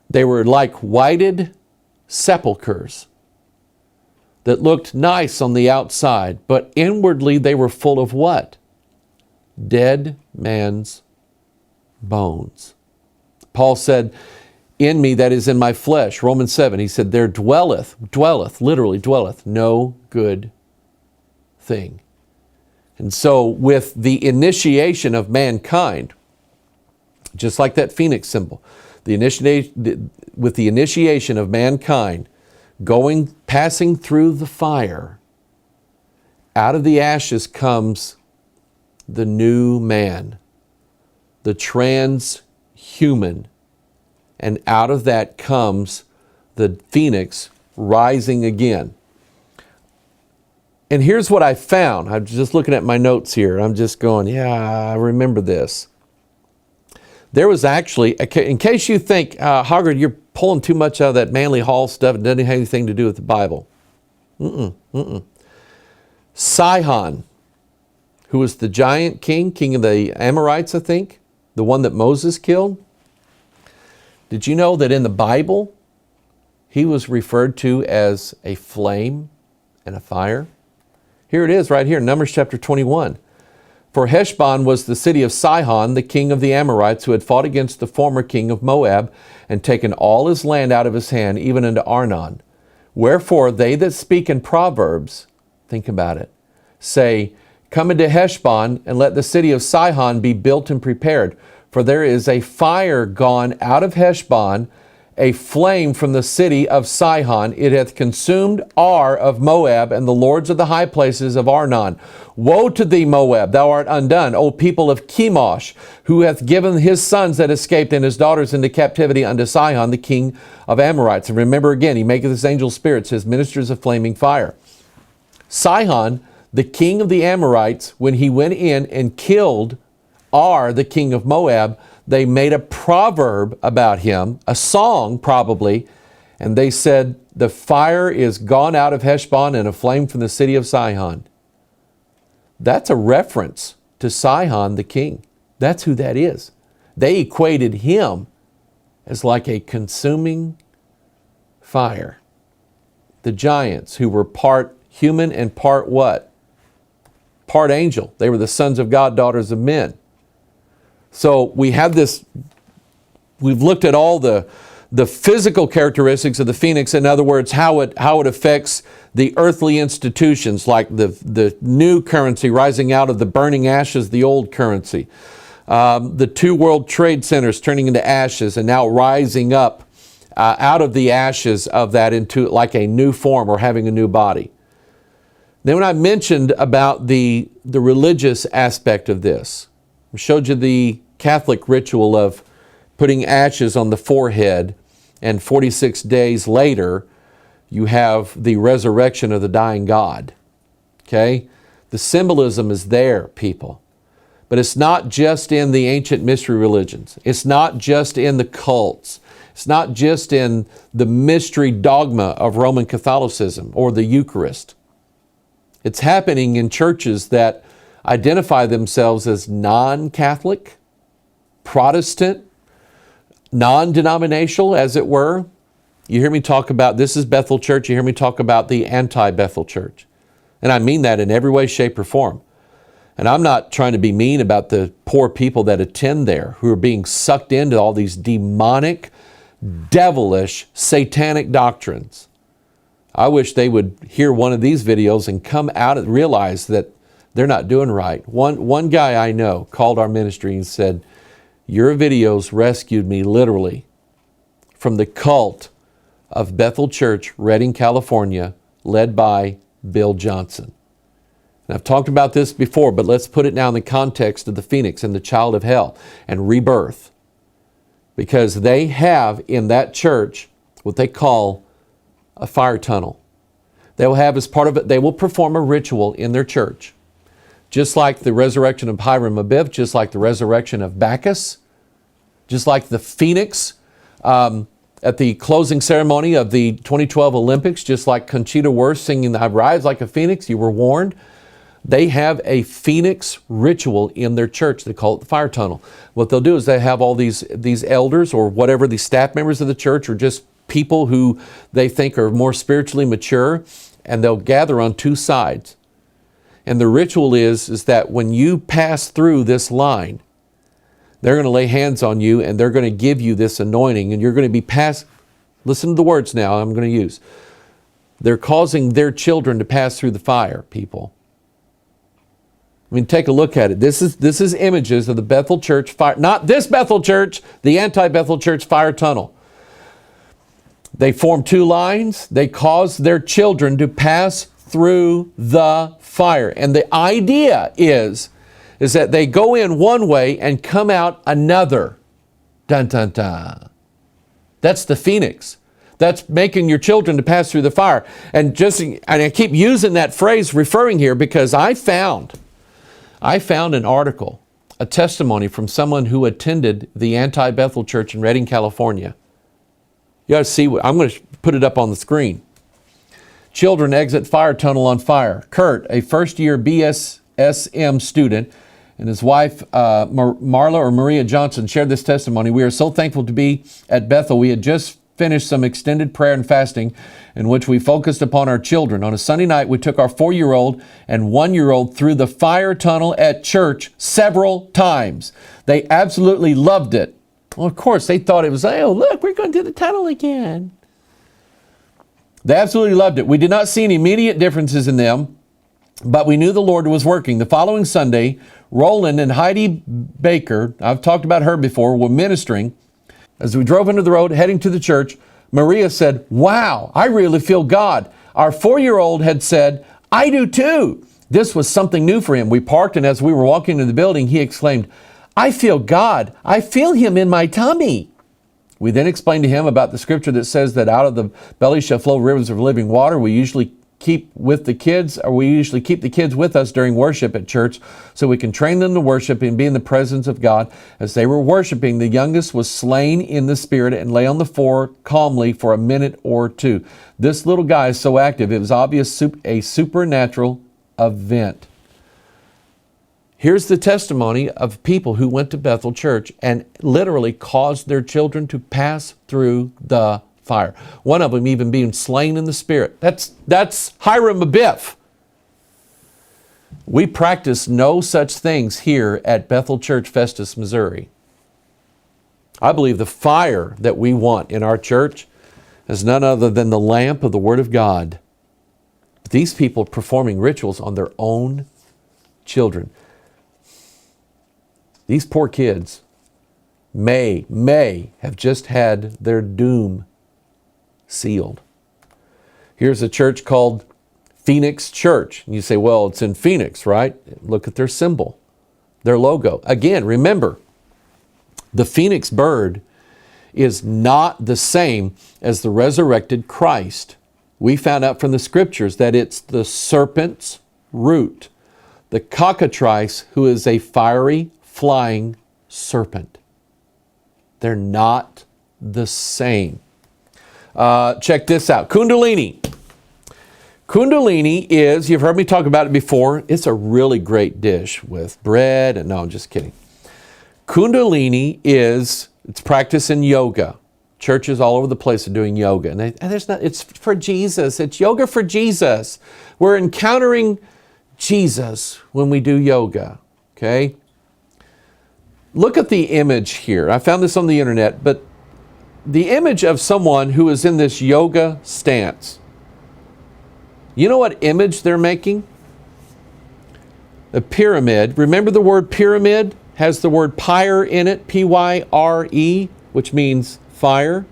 S1: They were like whited sepulchres that looked nice on the outside, but inwardly they were full of what? Dead man's bones. Paul said, in me, that is in my flesh, Romans 7, he said, there dwelleth, literally dwelleth, no good thing. And so with the initiation of mankind, just like that phoenix symbol, with the initiation of mankind, passing through the fire, out of the ashes comes the new man, the transhuman. And out of that comes the phoenix rising again. And here's what I found. I'm just looking at my notes here. I'm just going, yeah, I remember this. There was actually, in case you think, Hoggard, you're pulling too much out of that Manly Hall stuff, it doesn't have anything to do with the Bible. Sihon, who was the giant king of the Amorites, I think, the one that Moses killed. Did you know that in the Bible, he was referred to as a flame and a fire? Here it is right here, Numbers chapter 21. For Heshbon was the city of Sihon, the king of the Amorites, who had fought against the former king of Moab and taken all his land out of his hand, even unto Arnon. Wherefore they that speak in Proverbs, think about it, say, come into Heshbon, and let the city of Sihon be built and prepared. For there is a fire gone out of Heshbon, a flame from the city of Sihon. It hath consumed Ar of Moab, and the lords of the high places of Arnon. Woe to thee, Moab, thou art undone, O people of Chemosh, who hath given his sons that escaped and his daughters into captivity unto Sihon, the king of Amorites. And remember again, he maketh his angel spirits his ministers of flaming fire. Sihon, the king of the Amorites, when he went in and killed Ar, the king of Moab, they made a proverb about him, a song probably, and they said, the fire is gone out of Heshbon and a flame from the city of Sihon. That's a reference to Sihon the king. That's who that is. They equated him as like a consuming fire. The giants, who were part human and part what? Part angel. They were the sons of God, daughters of men. So we have this, we've looked at all the physical characteristics of the phoenix. In other words, how it affects the earthly institutions, like the new currency rising out of the burning ashes of the old currency. The two world trade centers turning into ashes and now rising up out of the ashes of that into like a new form or having a new body. Then when I mentioned about the religious aspect of this, I showed you the Catholic ritual of putting ashes on the forehead, and 46 days later, you have the resurrection of the dying God. Okay? The symbolism is there, people. But it's not just in the ancient mystery religions. It's not just in the cults. It's not just in the mystery dogma of Roman Catholicism or the Eucharist. It's happening in churches that identify themselves as You hear me talk about, this is Bethel Church, you hear me talk about the anti-Bethel Church. And I mean that in every way, shape, or form. And I'm not trying to be mean about the poor people that attend there who are being sucked into all these demonic, devilish, satanic doctrines. I wish they would hear one of these videos and come out and realize that they're not doing right. One guy I know called our ministry and said, your videos rescued me literally from the cult of Bethel Church, Redding, California, led by Bill Johnson. And I've talked about this before, but let's put it now in the context of the Phoenix and the child of hell and rebirth. Because they have in that church what they call a fire tunnel. They will have as part of it, they will perform a ritual in their church. Just like the resurrection of Hiram Abiff, just like the resurrection of Bacchus, just like the Phoenix at the closing ceremony of the 2012 Olympics, just like Conchita Wurst singing I Rise Like a Phoenix, you were warned. They have a Phoenix ritual in their church. They call it the fire tunnel. What they'll do is they have all these elders or whatever, these staff members of the church or just people who they think are more spiritually mature, and they'll gather on two sides. And the ritual is that when you pass through this line, they're going to lay hands on you and they're going to give you this anointing and you're going to be passed. Listen to the words now I'm going to use. They're causing their children to pass through the fire, people. I mean, take a look at it. This is images of the Bethel Church fire, not this Bethel Church, the anti-Bethel Church fire tunnel. They form two lines. They cause their children to pass through the fire. And the idea is that they go in one way and come out another. Dun, dun, dun. That's the Phoenix. That's making your children to pass through the fire. And I keep using that phrase referring here because I found an article, a testimony from someone who attended the anti-Bethel Church in Redding, California. You got to see I'm going to put it up on the screen. Children exit fire tunnel on fire. Kurt, a first-year BSSM student, and his wife, Marla or Maria Johnson, shared this testimony. We are so thankful to be at Bethel. We had just finished some extended prayer and fasting in which we focused upon our children. On a Sunday night, we took our 4-year-old and 1-year-old through the fire tunnel at church several times. They absolutely loved it. Well, of course, they thought it was, oh, look, we're going to do the tunnel again. They absolutely loved it. We did not see any immediate differences in them, but we knew the Lord was working. The following Sunday, Roland and Heidi Baker, I've talked about her before, were ministering. As we drove into the road heading to the church, Maria said, wow, I really feel God. Our 4-year-old had said, I do too. This was something new for him. We parked, and as we were walking into the building, he exclaimed, I feel God. I feel him in my tummy. We then explained to him about the scripture that says that out of the belly shall flow rivers of living water. We usually keep the kids with us during worship at church so we can train them to worship and be in the presence of God. As they were worshiping, the youngest was slain in the spirit and lay on the floor calmly for a minute or two. This little guy is so active, it was obvious a supernatural event. Here's the testimony of people who went to Bethel Church and literally caused their children to pass through the fire. One of them even being slain in the spirit. That's Hiram Abiff. We practice no such things here at Bethel Church, Festus, Missouri. I believe the fire that we want in our church is none other than the lamp of the Word of God. These people performing rituals on their own children. These poor kids may have just had their doom sealed. Here's a church called Phoenix Church. And you say, well, it's in Phoenix, right? Look at their symbol, their logo. Again, remember, the Phoenix bird is not the same as the resurrected Christ. We found out from the scriptures that it's the serpent's root, the cockatrice, who is a fiery, flying serpent. They're not the same. Check this out. Kundalini. Kundalini is, you've heard me talk about it before, it's a really great dish with bread. And no, I'm just kidding. Kundalini it's practice in yoga. Churches all over the place are doing yoga. And it's for Jesus. It's yoga for Jesus. We're encountering Jesus when we do yoga. Okay? Look at the image here. I found this on the internet, but the image of someone who is in this yoga stance. You know what image they're making? A pyramid. Remember the word pyramid has the word pyre in it, P-Y-R-E, which means fire.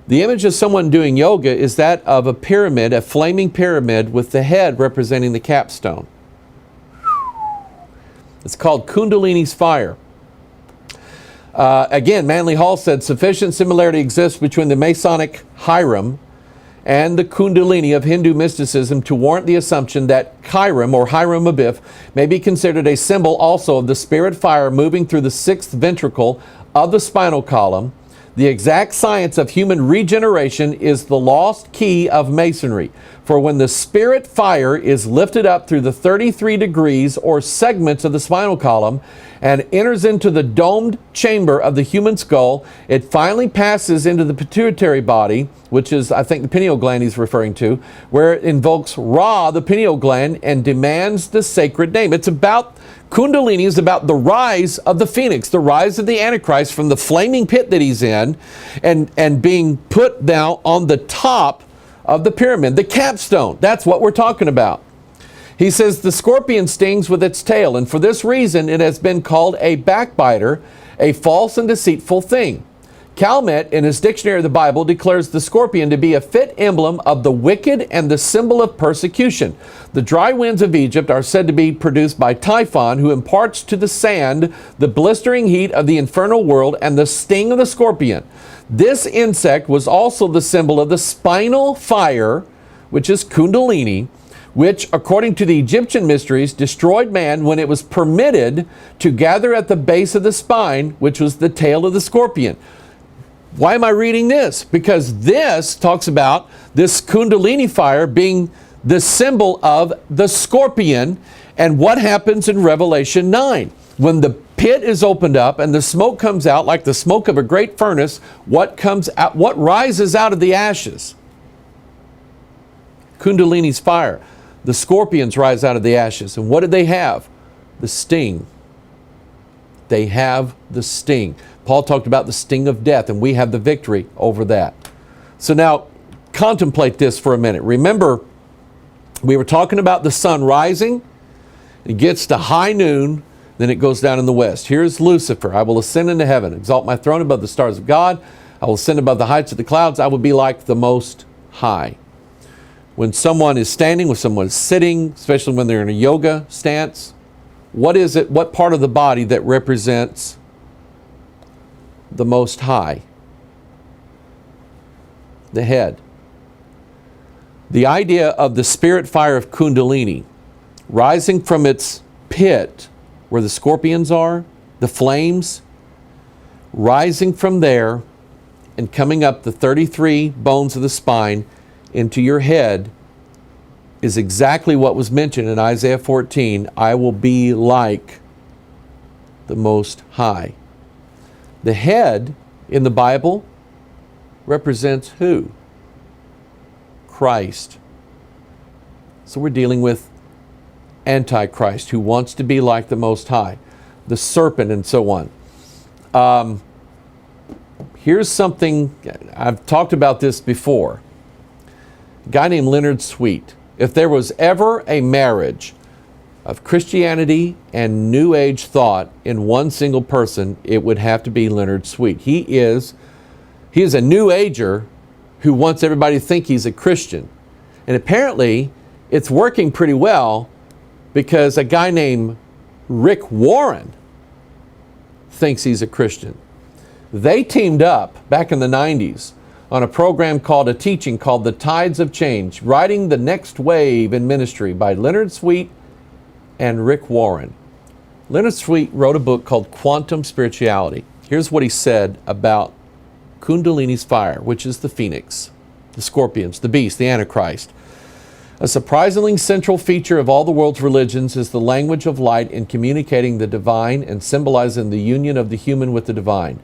S1: The image of someone doing yoga is that of a pyramid, a flaming pyramid with the head representing the capstone. It's called Kundalini's fire. Again, Manly Hall said sufficient similarity exists between the Masonic Hiram and the Kundalini of Hindu mysticism to warrant the assumption that Chiram or Hiram Abiff may be considered a symbol also of the spirit fire moving through the sixth ventricle of the spinal column. The exact science of human regeneration is the lost key of Masonry. For when the spirit fire is lifted up through the 33 degrees or segments of the spinal column and enters into the domed chamber of the human skull, it finally passes into the pituitary body, which is, I think, the pineal gland he's referring to, where it invokes Ra, the pineal gland, and demands the sacred name. It's about Kundalini is about the rise of the phoenix, the rise of the Antichrist from the flaming pit that he's in and being put now on the top of the pyramid, the capstone. That's what we're talking about. He says the scorpion stings with its tail, and for this reason it has been called a backbiter, a false and deceitful thing. Calmet, in his Dictionary of the Bible, declares the scorpion to be a fit emblem of the wicked and the symbol of persecution. The dry winds of Egypt are said to be produced by Typhon, who imparts to the sand the blistering heat of the infernal world and the sting of the scorpion. This insect was also the symbol of the spinal fire, which is Kundalini, which, according to the Egyptian mysteries, destroyed man when it was permitted to gather at the base of the spine, which was the tail of the scorpion. Why am I reading this? Because this talks about this Kundalini fire being the symbol of the scorpion and what happens in Revelation 9. When the pit is opened up and the smoke comes out like the smoke of a great furnace, what comes out, what rises out of the ashes? Kundalini's fire. The scorpions rise out of the ashes. And what do they have? The sting. They have the sting. Paul talked about the sting of death, and we have the victory over that. So now, contemplate this for a minute. Remember, we were talking about the sun rising. It gets to high noon, then it goes down in the west. Here's Lucifer. I will ascend into heaven, exalt my throne above the stars of God. I will ascend above the heights of the clouds. I will be like the Most High. When someone is standing, when someone is sitting, especially when they're in a yoga stance, what is it, what part of the body that represents the Most High? The head. The idea of the spirit fire of Kundalini rising from its pit where the scorpions are, the flames, rising from there and coming up the 33 bones of the spine into your head is exactly what was mentioned in Isaiah 14. I will be like the Most High. The head in the Bible represents who? Christ. So we're dealing with Antichrist, who wants to be like the Most High, the serpent, and so on. Here's something, I've talked about this before. A guy named Leonard Sweet. If there was ever a marriage of Christianity and New Age thought in one single person, it would have to be Leonard Sweet. He is a New Ager who wants everybody to think he's a Christian. And apparently, it's working pretty well because a guy named Rick Warren thinks he's a Christian. They teamed up back in the 90s on a program called, a teaching called The Tides of Change, Writing the Next Wave in Ministry by Leonard Sweet and Rick Warren. Leonard Sweet wrote a book called Quantum Spirituality. Here's what he said about Kundalini's fire, which is the phoenix, the scorpions, the beast, the Antichrist. A surprisingly central feature of all the world's religions is the language of light in communicating the divine and symbolizing the union of the human with the divine.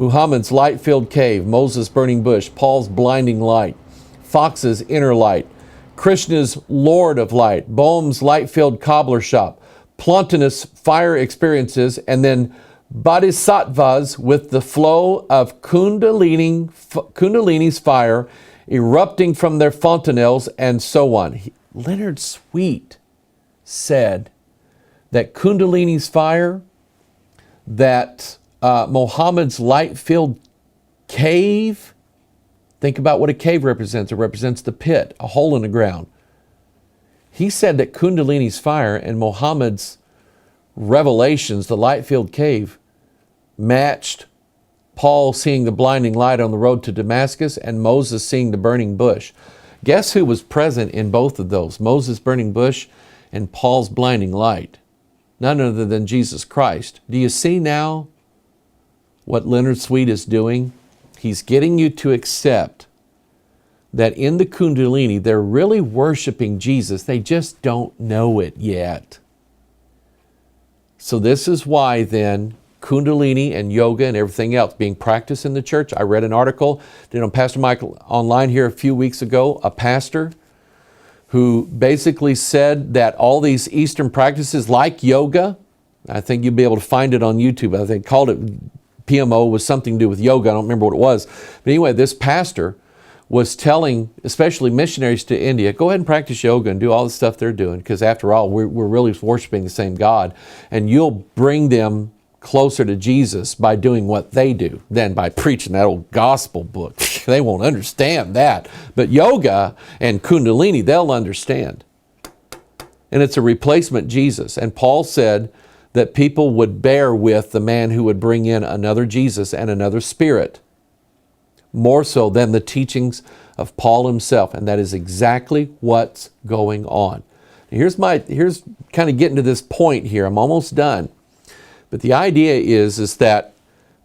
S1: Muhammad's light-filled cave, Moses' burning bush, Paul's blinding light, Fox's inner light, Krishna's Lord of Light, Boehm's light-filled cobbler shop, Plotinus' fire experiences, and then Bodhisattvas with the flow of Kundalini's fire erupting from their fontanelles, and so on. Leonard Sweet said that Kundalini's fire, that Muhammad's light-filled cave, think about what a cave represents. It represents the pit, a hole in the ground. He said that Kundalini's fire and Muhammad's revelations, the light-filled cave, matched Paul seeing the blinding light on the road to Damascus and Moses seeing the burning bush. Guess who was present in both of those? Moses' burning bush and Paul's blinding light. None other than Jesus Christ. Do you see now what Leonard Sweet is doing? He's getting you to accept that in the Kundalini, they're really worshiping Jesus. They just don't know it yet. So this is why then Kundalini and yoga and everything else being practiced in the church. I read an article, did on Pastor Michael online here a few weeks ago, a pastor who basically said that all these Eastern practices like yoga, I think you'll be able to find it on YouTube. I think called it PMO, was something to do with yoga. I don't remember what it was. But anyway, this pastor was telling, especially missionaries to India, go ahead and practice yoga and do all the stuff they're doing, because after all, we're really worshiping the same God, and you'll bring them closer to Jesus by doing what they do than by preaching that old gospel book. They won't understand that. But yoga and Kundalini, they'll understand. And it's a replacement Jesus. And Paul said that people would bear with the man who would bring in another Jesus and another spirit, more so than the teachings of Paul himself. And that is exactly what's going on. Here's kind of getting to this point here. I'm almost done. But the idea is that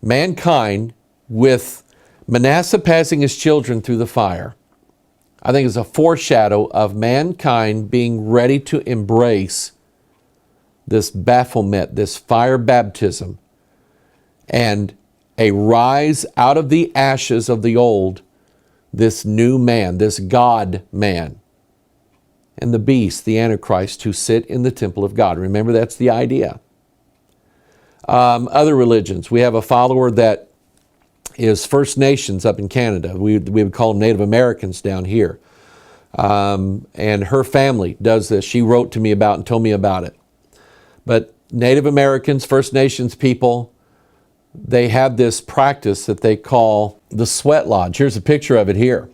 S1: mankind, with Manasseh passing his children through the fire, I think is a foreshadow of mankind being ready to embrace this Baphomet, this fire baptism, and a rise out of the ashes of the old, this new man, this God man, and the beast, the Antichrist, who sit in the temple of God. Remember, that's the idea. Other religions, we have a follower that is First Nations up in Canada. We would call them Native Americans down here. And her family does this. She wrote to me about and told me about it. But Native Americans, First Nations people, they have this practice that they call the sweat lodge. Here's a picture of it here.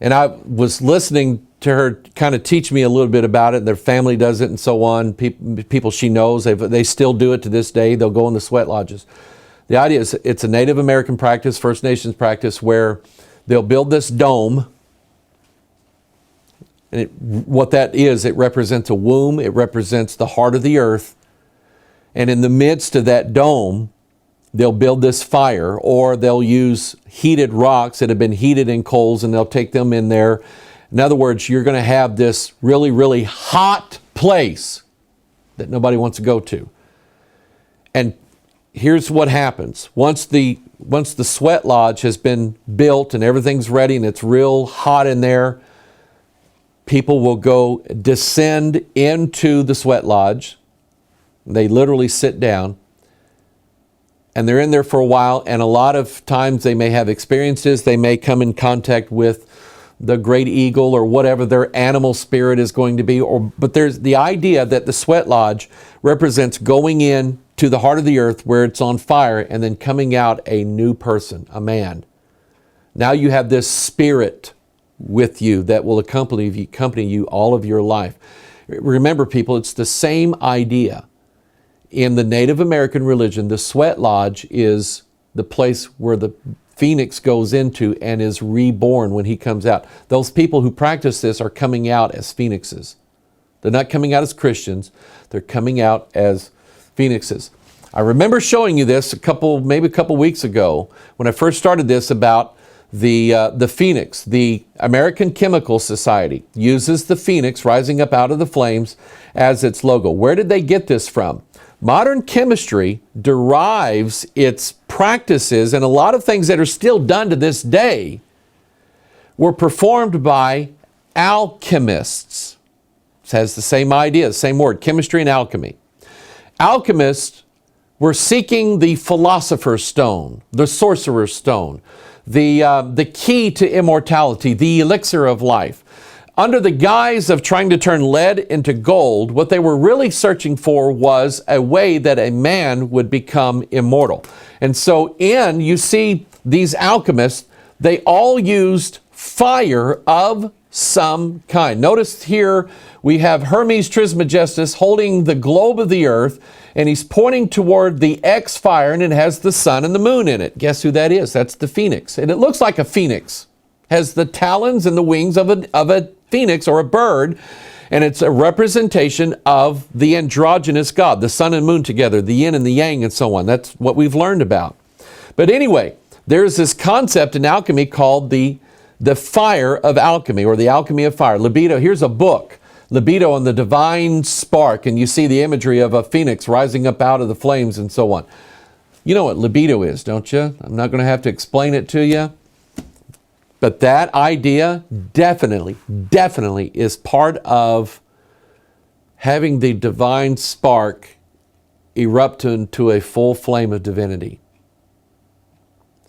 S1: And I was listening to her kind of teach me a little bit about it. Their family does it and so on. People she knows, they still do it to this day. They'll go in the sweat lodges. The idea is it's a Native American practice, First Nations practice, where they'll build this dome. And what that is, it represents a womb. It represents the heart of the earth. And in the midst of that dome, they'll build this fire, or they'll use heated rocks that have been heated in coals, and they'll take them in there. In other words, you're going to have this really, really hot place that nobody wants to go to. And here's what happens. Once the sweat lodge has been built and everything's ready and it's real hot in there, people will go descend into the sweat lodge. They literally sit down. And they're in there for a while, and a lot of times they may have experiences. They may come in contact with the great eagle or whatever their animal spirit is going to be. But there's the idea that the sweat lodge represents going in to the heart of the earth where it's on fire and then coming out a new person, a man. Now you have this spirit with you that will accompany you all of your life. Remember, people, it's the same idea. In the Native American religion, the sweat lodge is the place where the phoenix goes into and is reborn when he comes out. Those people who practice this are coming out as phoenixes. They're not coming out as Christians. They're coming out as phoenixes. I remember showing you this maybe a couple weeks ago when I first started this about the phoenix. The American Chemical Society uses the phoenix rising up out of the flames as its logo. Where did they get this from? Modern chemistry derives its practices, and a lot of things that are still done to this day were performed by alchemists. It has the same idea, the same word, chemistry and alchemy. Alchemists were seeking the philosopher's stone, the sorcerer's stone, the key to immortality, the elixir of life. Under the guise of trying to turn lead into gold, what they were really searching for was a way that a man would become immortal. And so you see these alchemists, they all used fire of some kind. Notice here we have Hermes Trismegistus holding the globe of the earth, and he's pointing toward the X fire, and it has the sun and the moon in it. Guess who that is? That's the phoenix. And it looks like a phoenix. Has the talons and the wings of a phoenix or a bird, and it's a representation of the androgynous God, the sun and moon together, the yin and the yang, and so on. That's what we've learned about. But anyway, there's this concept in alchemy called the fire of alchemy, or the alchemy of fire. Libido, here's a book, Libido and the Divine Spark, and you see the imagery of a phoenix rising up out of the flames and so on. You know what libido is, don't you? I'm not going to have to explain it to you. But that idea definitely is part of having the divine spark erupt into a full flame of divinity.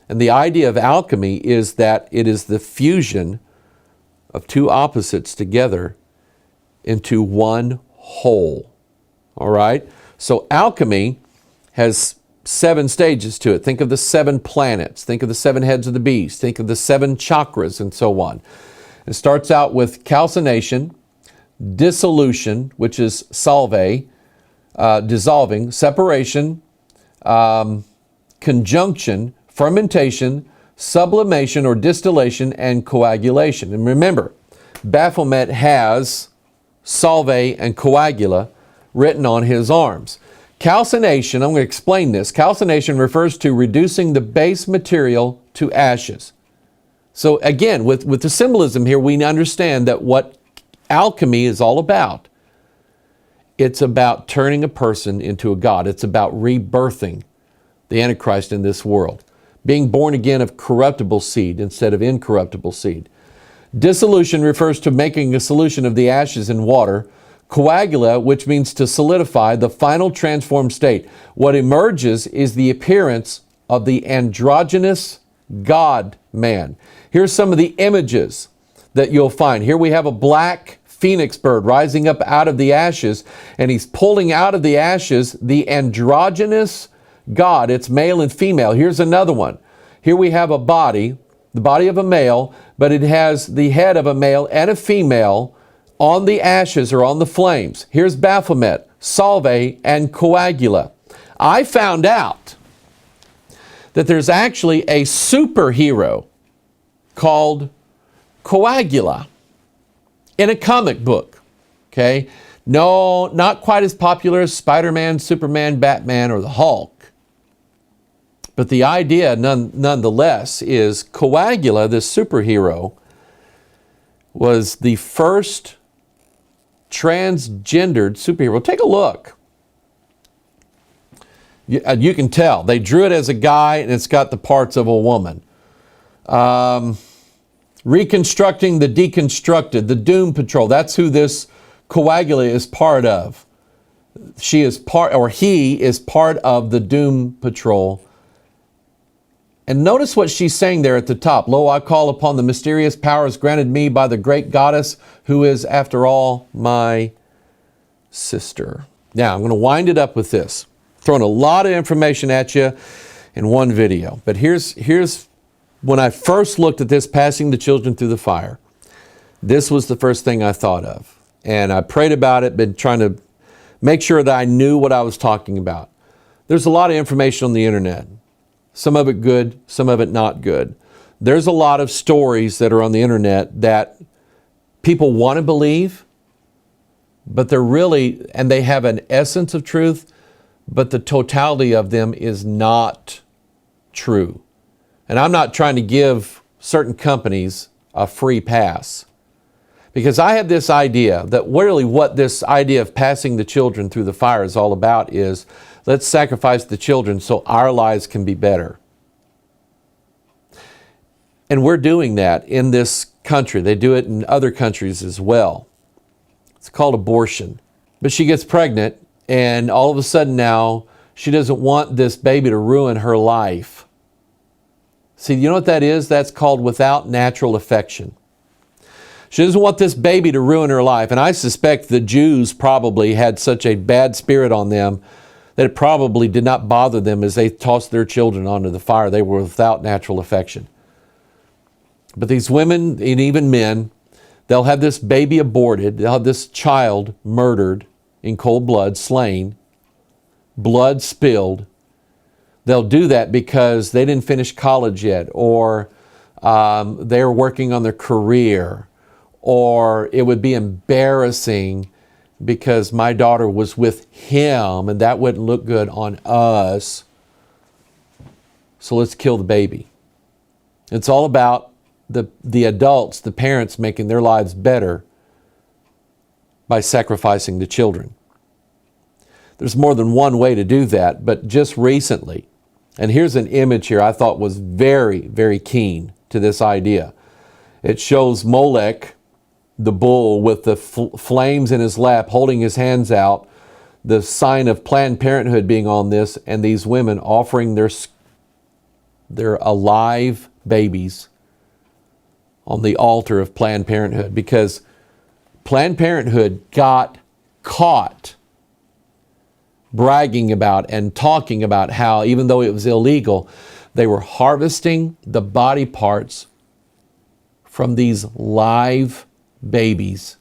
S1: And the idea of alchemy is that it is the fusion of two opposites together into one whole. All right? So alchemy has 7 stages to it. Think of the 7 planets. Think of the 7 heads of the beast. Think of the 7 chakras and so on. It starts out with calcination, dissolution, which is solve, dissolving, separation, conjunction, fermentation, sublimation or distillation, and coagulation. And remember, Baphomet has solve and coagula written on his arms. Calcination, I'm going to explain this. Calcination refers to reducing the base material to ashes. So again, with the symbolism here, we understand that what alchemy is all about. It's about turning a person into a god. It's about rebirthing the Antichrist in this world. Being born again of corruptible seed instead of incorruptible seed. Dissolution refers to making a solution of the ashes in water. Coagula, which means to solidify the final transformed state. What emerges is the appearance of the androgynous God-man. Here's some of the images that you'll find. Here we have a black phoenix bird rising up out of the ashes, and he's pulling out of the ashes the androgynous God. It's male and female. Here's another one. Here we have a body, the body of a male, but it has the head of a male and a female on the ashes or on the flames. Here's Baphomet, solve, and coagula. I found out that there's actually a superhero called Coagula in a comic book. Okay? No, not quite as popular as Spider-Man, Superman, Batman, or the Hulk. But the idea, nonetheless, is Coagula, this superhero, was the first transgendered superhero. Take a look. You can tell. They drew it as a guy, and it's got the parts of a woman. Reconstructing the deconstructed, the Doom Patrol. That's who this Coagula is part of. She is part, or he is part of the Doom Patrol. And notice what she's saying there at the top. Lo, I call upon the mysterious powers granted me by the great goddess, who is, after all, my sister. Now, I'm going to wind it up with this. Throwing a lot of information at you in one video. But here's when I first looked at this, passing the children through the fire. This was the first thing I thought of. And I prayed about it, been trying to make sure that I knew what I was talking about. There's a lot of information on the internet. Some of it good, some of it not good. There's a lot of stories that are on the internet that people want to believe, but they're really, and they have an essence of truth, but the totality of them is not true. And I'm not trying to give certain companies a free pass, Because I have this idea that really what this idea of passing the children through the fire is all about is, let's sacrifice the children so our lives can be better. And we're doing that in this country. They do it in other countries as well. It's called abortion. But she gets pregnant, and all of a sudden now, she doesn't want this baby to ruin her life. See, you know what that is? That's called without natural affection. She doesn't want this baby to ruin her life. And I suspect the Jews probably had such a bad spirit on them that it probably did not bother them as they tossed their children onto the fire. They were without natural affection. But these women and even men, they'll have this baby aborted. They'll have this child murdered in cold blood, slain, blood spilled. They'll do that because they didn't finish college yet, or they're working on their career, or it would be embarrassing because my daughter was with him and that wouldn't look good on us. So let's kill the baby. It's all about the adults, the parents, making their lives better by sacrificing the children. There's more than one way to do that, but just recently, and here's an image here I thought was very, very keen to this idea. It shows Molech, the bull, with the flames in his lap, holding his hands out, the sign of Planned Parenthood being on this, and these women offering their alive babies on the altar of Planned Parenthood, because Planned Parenthood got caught bragging about and talking about how, even though it was illegal, they were harvesting the body parts from these live babies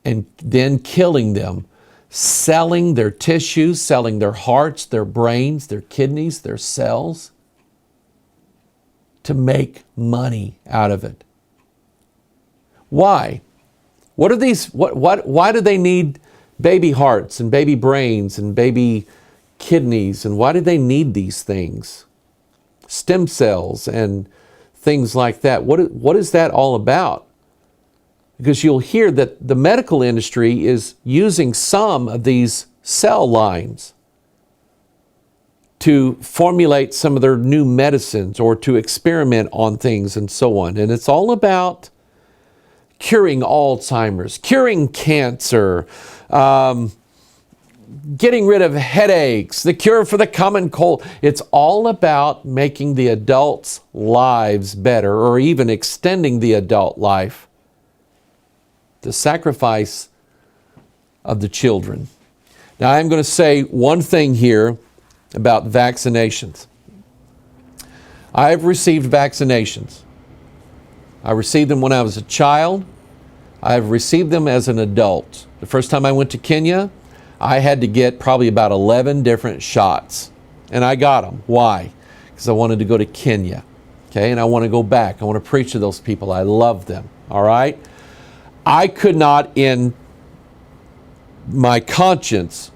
S1: and then killing them, selling their tissues, selling their hearts, their brains, their kidneys, their cells, to make money out of it. Why? What are these? Why do they need baby hearts and baby brains and baby kidneys? And why do they need these things? Stem cells and things like that. What is that all about? Because you'll hear that the medical industry is using some of these cell lines to formulate some of their new medicines or to experiment on things and so on. And it's all about curing Alzheimer's, curing cancer, getting rid of headaches, the cure for the common cold. It's all about making the adults' lives better, or even extending the adult life. The sacrifice of the children. Now, I'm going to say one thing here about vaccinations. I've received vaccinations. I received them when I was a child. I've received them as an adult. The first time I went to Kenya, I had to get probably about 11 different shots. And I got them. Why? Because I wanted to go to Kenya. Okay, and I want to go back. I want to preach to those people. I love them. All right? I could not, in my conscience,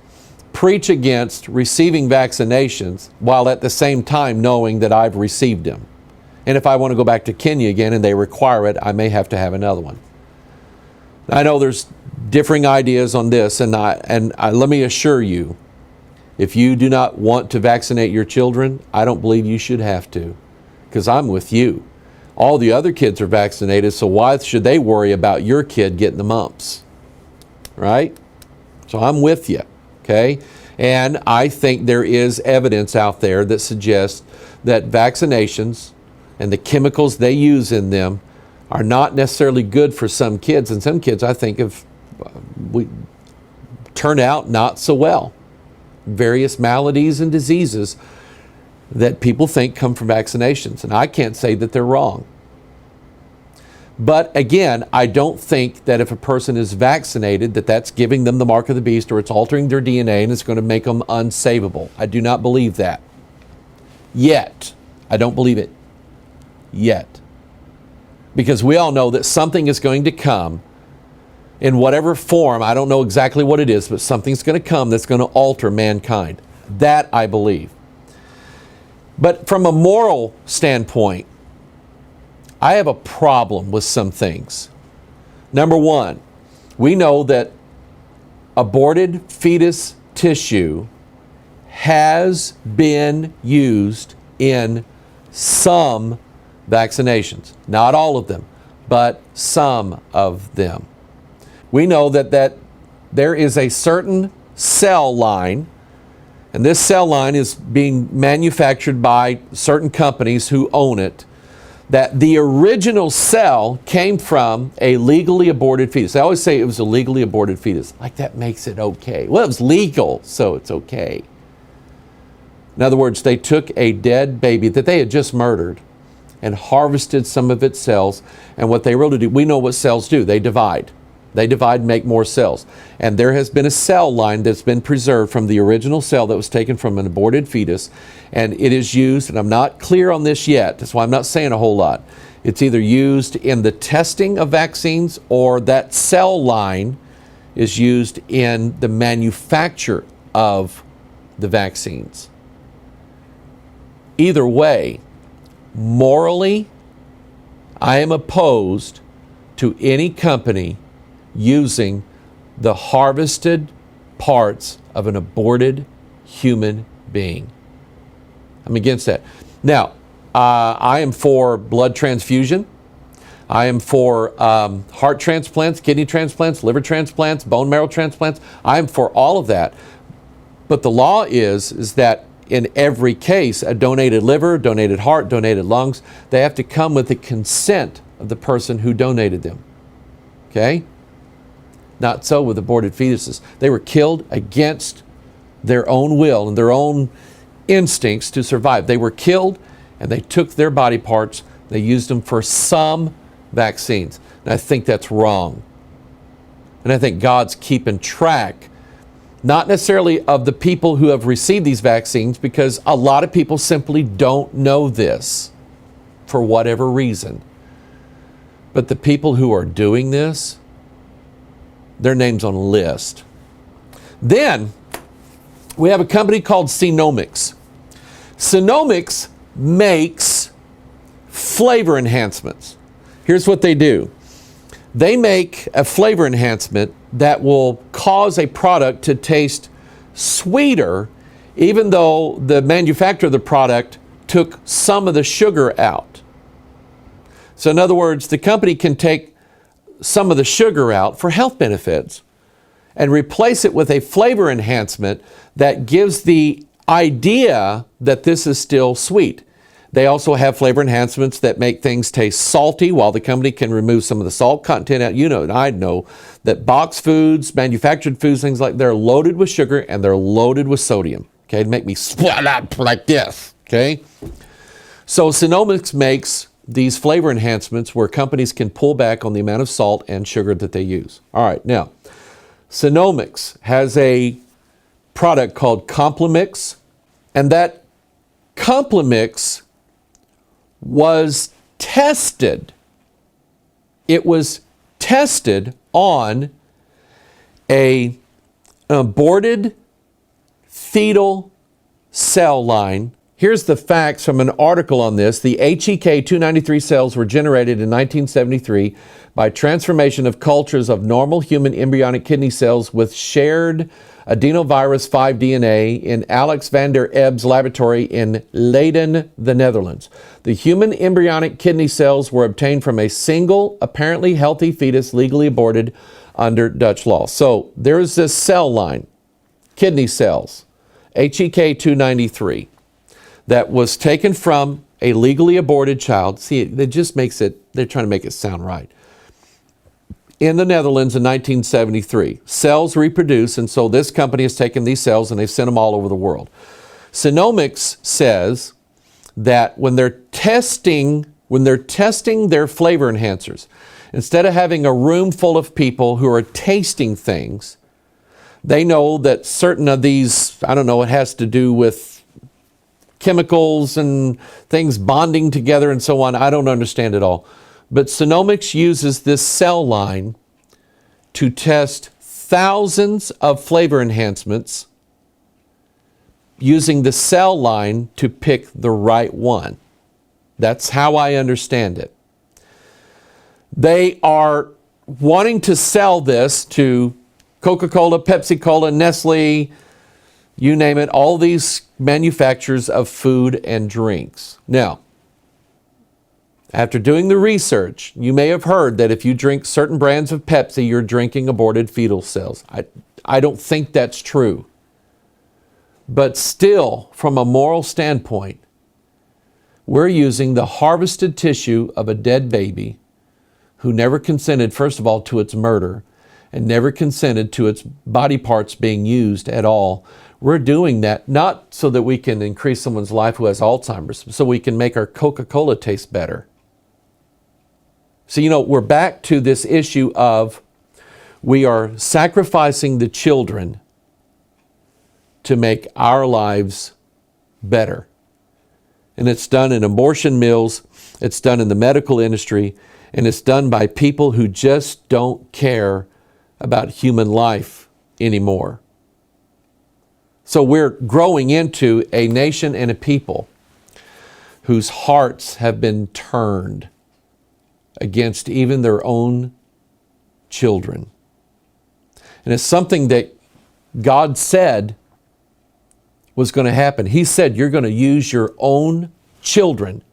S1: preach against receiving vaccinations while at the same time knowing that I've received them. And if I want to go back to Kenya again and they require it, I may have to have another one. I know there's differing ideas on this, and let me assure you, if you do not want to vaccinate your children, I don't believe you should have to, because I'm with you. All the other kids are vaccinated, so why should they worry about your kid getting the mumps? Right? So I'm with you, okay? And I think there is evidence out there that suggests that vaccinations and the chemicals they use in them are not necessarily good for some kids, and some kids I think have turned out not so well. Various maladies and diseases that people think come from vaccinations, and I can't say that they're wrong. But again, I don't think that if a person is vaccinated that that's giving them the mark of the beast, or it's altering their DNA and it's going to make them unsavable. I do not believe that. Yet. I don't believe it. Yet. Because we all know that something is going to come in whatever form. I don't know exactly what it is, but something's going to come that's going to alter mankind. That I believe. But from a moral standpoint, I have a problem with some things. Number one, we know that aborted fetus tissue has been used in some vaccinations. Not all of them, but some of them. We know that there is a certain cell line, and this cell line is being manufactured by certain companies who own it, that the original cell came from a legally aborted fetus. I always say it was a legally aborted fetus. Like that makes it okay. Well, it was legal, so it's okay. In other words, they took a dead baby that they had just murdered and harvested some of its cells. And what they really do, we know what cells do. They divide. They divide and make more cells. And there has been a cell line that's been preserved from the original cell that was taken from an aborted fetus. And it is used, and I'm not clear on this yet, that's why I'm not saying a whole lot. It's either used in the testing of vaccines, or that cell line is used in the manufacture of the vaccines. Either way, morally, I am opposed to any company using the harvested parts of an aborted human being. I'm against that. Now, I am for blood transfusion. I am for heart transplants, kidney transplants, liver transplants, bone marrow transplants. I am for all of that. But the law is that in every case, a donated liver, donated heart, donated lungs, they have to come with the consent of the person who donated them. Okay? Not so with aborted fetuses. They were killed against their own will and their own instincts to survive. They were killed, and they took their body parts, they used them for some vaccines. And I think that's wrong. And I think God's keeping track, not necessarily of the people who have received these vaccines, because a lot of people simply don't know this for whatever reason. But the people who are doing this, their name's on a list. Then we have a company called Synomics. Synomics makes flavor enhancements. Here's what they do. They make a flavor enhancement that will cause a product to taste sweeter, even though the manufacturer of the product took some of the sugar out. So in other words, the company can take some of the sugar out for health benefits and replace it with a flavor enhancement that gives the idea that this is still sweet. They also have flavor enhancements that make things taste salty, while the company can remove some of the salt content out. You know, and I know that boxed foods, manufactured foods, things like, they're loaded with sugar and they're loaded with sodium. Okay, to make me swell up like this. Okay, so Synomics makes these flavor enhancements where companies can pull back on the amount of salt and sugar that they use. All right, now, Synomics has a product called Complimix, and that Complimix was tested. It was tested on an aborted fetal cell line. Here's the facts from an article on this. The HEK 293 cells were generated in 1973 by transformation of cultures of normal human embryonic kidney cells with shared adenovirus 5 DNA in Alex van der Ebbe's laboratory in Leiden, the Netherlands. The human embryonic kidney cells were obtained from a single, apparently healthy fetus legally aborted under Dutch law. So there's this cell line, kidney cells, HEK 293. That was taken from a legally aborted child. See, it just makes it, they're trying to make it sound right. In the Netherlands in 1973. Cells reproduce, and so this company has taken these cells and they've sent them all over the world. Synomics says that when they're testing their flavor enhancers, instead of having a room full of people who are tasting things, they know that certain of these, I don't know, it has to do with chemicals and things bonding together and so on. I don't understand it all. But Synomics uses this cell line to test thousands of flavor enhancements using the cell line to pick the right one. That's how I understand it. They are wanting to sell this to Coca-Cola, Pepsi-Cola, Nestle, you name it, all these manufacturers of food and drinks. Now, after doing the research, you may have heard that if you drink certain brands of Pepsi, you're drinking aborted fetal cells. I don't think that's true. But still, from a moral standpoint, we're using the harvested tissue of a dead baby who never consented, first of all, to its murder and never consented to its body parts being used at all. We're doing that not so that we can increase someone's life who has Alzheimer's, so we can make our Coca-Cola taste better. So, we're back to this issue of we are sacrificing the children to make our lives better. And it's done in abortion mills, it's done in the medical industry, and it's done by people who just don't care about human life anymore. So we're growing into a nation and a people whose hearts have been turned against even their own children. And it's something that God said was going to happen. He said, you're going to use your own children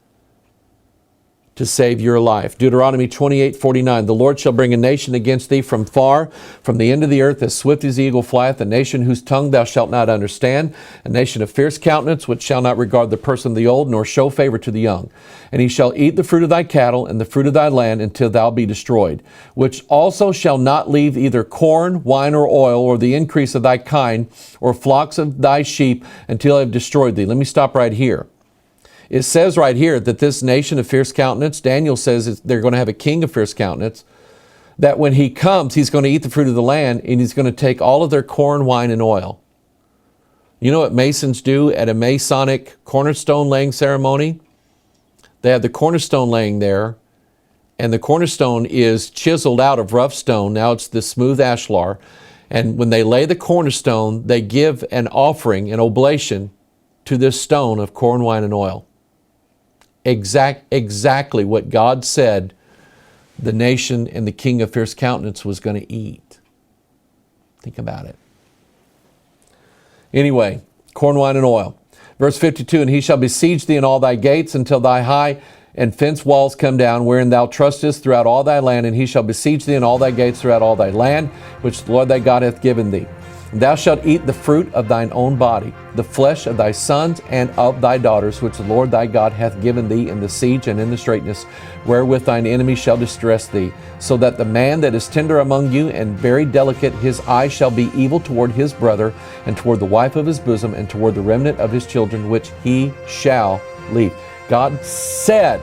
S1: to save your life. Deuteronomy 28:49, the Lord shall bring a nation against thee from far, from the end of the earth, as swift as the eagle flieth, a nation whose tongue thou shalt not understand, a nation of fierce countenance, which shall not regard the person of the old, nor show favor to the young. And he shall eat the fruit of thy cattle and the fruit of thy land until thou be destroyed, which also shall not leave either corn, wine, or oil, or the increase of thy kind, or flocks of thy sheep, until I have destroyed thee. Let me stop right here. It says right here that this nation of fierce countenance, Daniel says they're going to have a king of fierce countenance, that when he comes, he's going to eat the fruit of the land, and he's going to take all of their corn, wine, and oil. You know what Masons do at a Masonic cornerstone laying ceremony? They have the cornerstone laying there, and the cornerstone is chiseled out of rough stone. Now it's the smooth ashlar. And when they lay the cornerstone, they give an offering, an oblation, to this stone of corn, wine, and oil. Exactly what God said the nation and the king of fierce countenance was going to eat. Think about it. Anyway, corn, wine, and oil. Verse 52, and he shall besiege thee in all thy gates until thy high and fenced walls come down, wherein thou trustest throughout all thy land, and he shall besiege thee in all thy gates throughout all thy land, which the Lord thy God hath given thee. And thou shalt eat the fruit of thine own body, the flesh of thy sons and of thy daughters, which the Lord thy God hath given thee in the siege and in the straitness, wherewith thine enemy shall distress thee, so that the man that is tender among you and very delicate, his eye shall be evil toward his brother, and toward the wife of his bosom, and toward the remnant of his children, which he shall leave. God said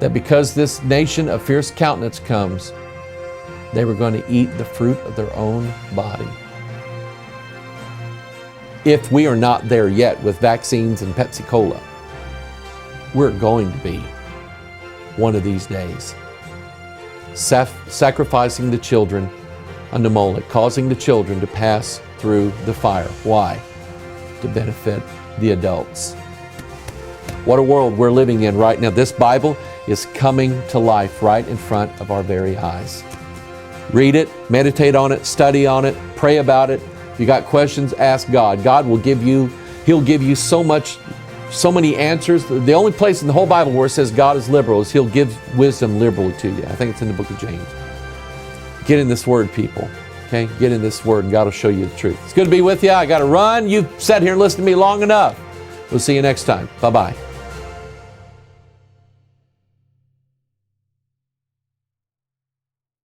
S1: that because this nation of fierce countenance comes, they were going to eat the fruit of their own body. If we are not there yet with vaccines and Pepsi-Cola, we're going to be one of these days. Sacrificing the children unto Moloch, causing the children to pass through the fire. Why? To benefit the adults. What a world we're living in right now. This Bible is coming to life right in front of our very eyes. Read it, meditate on it, study on it, pray about it. If you got questions, ask God. God will give you, He'll give you so many answers. The only place in the whole Bible where it says God is liberal is He'll give wisdom liberally to you. I think it's in the book of James. Get in this Word, people. Okay? Get in this Word and God will show you the truth. It's good to be with you. I got to run. You've sat here and listened to me long enough. We'll see you next time. Bye-bye.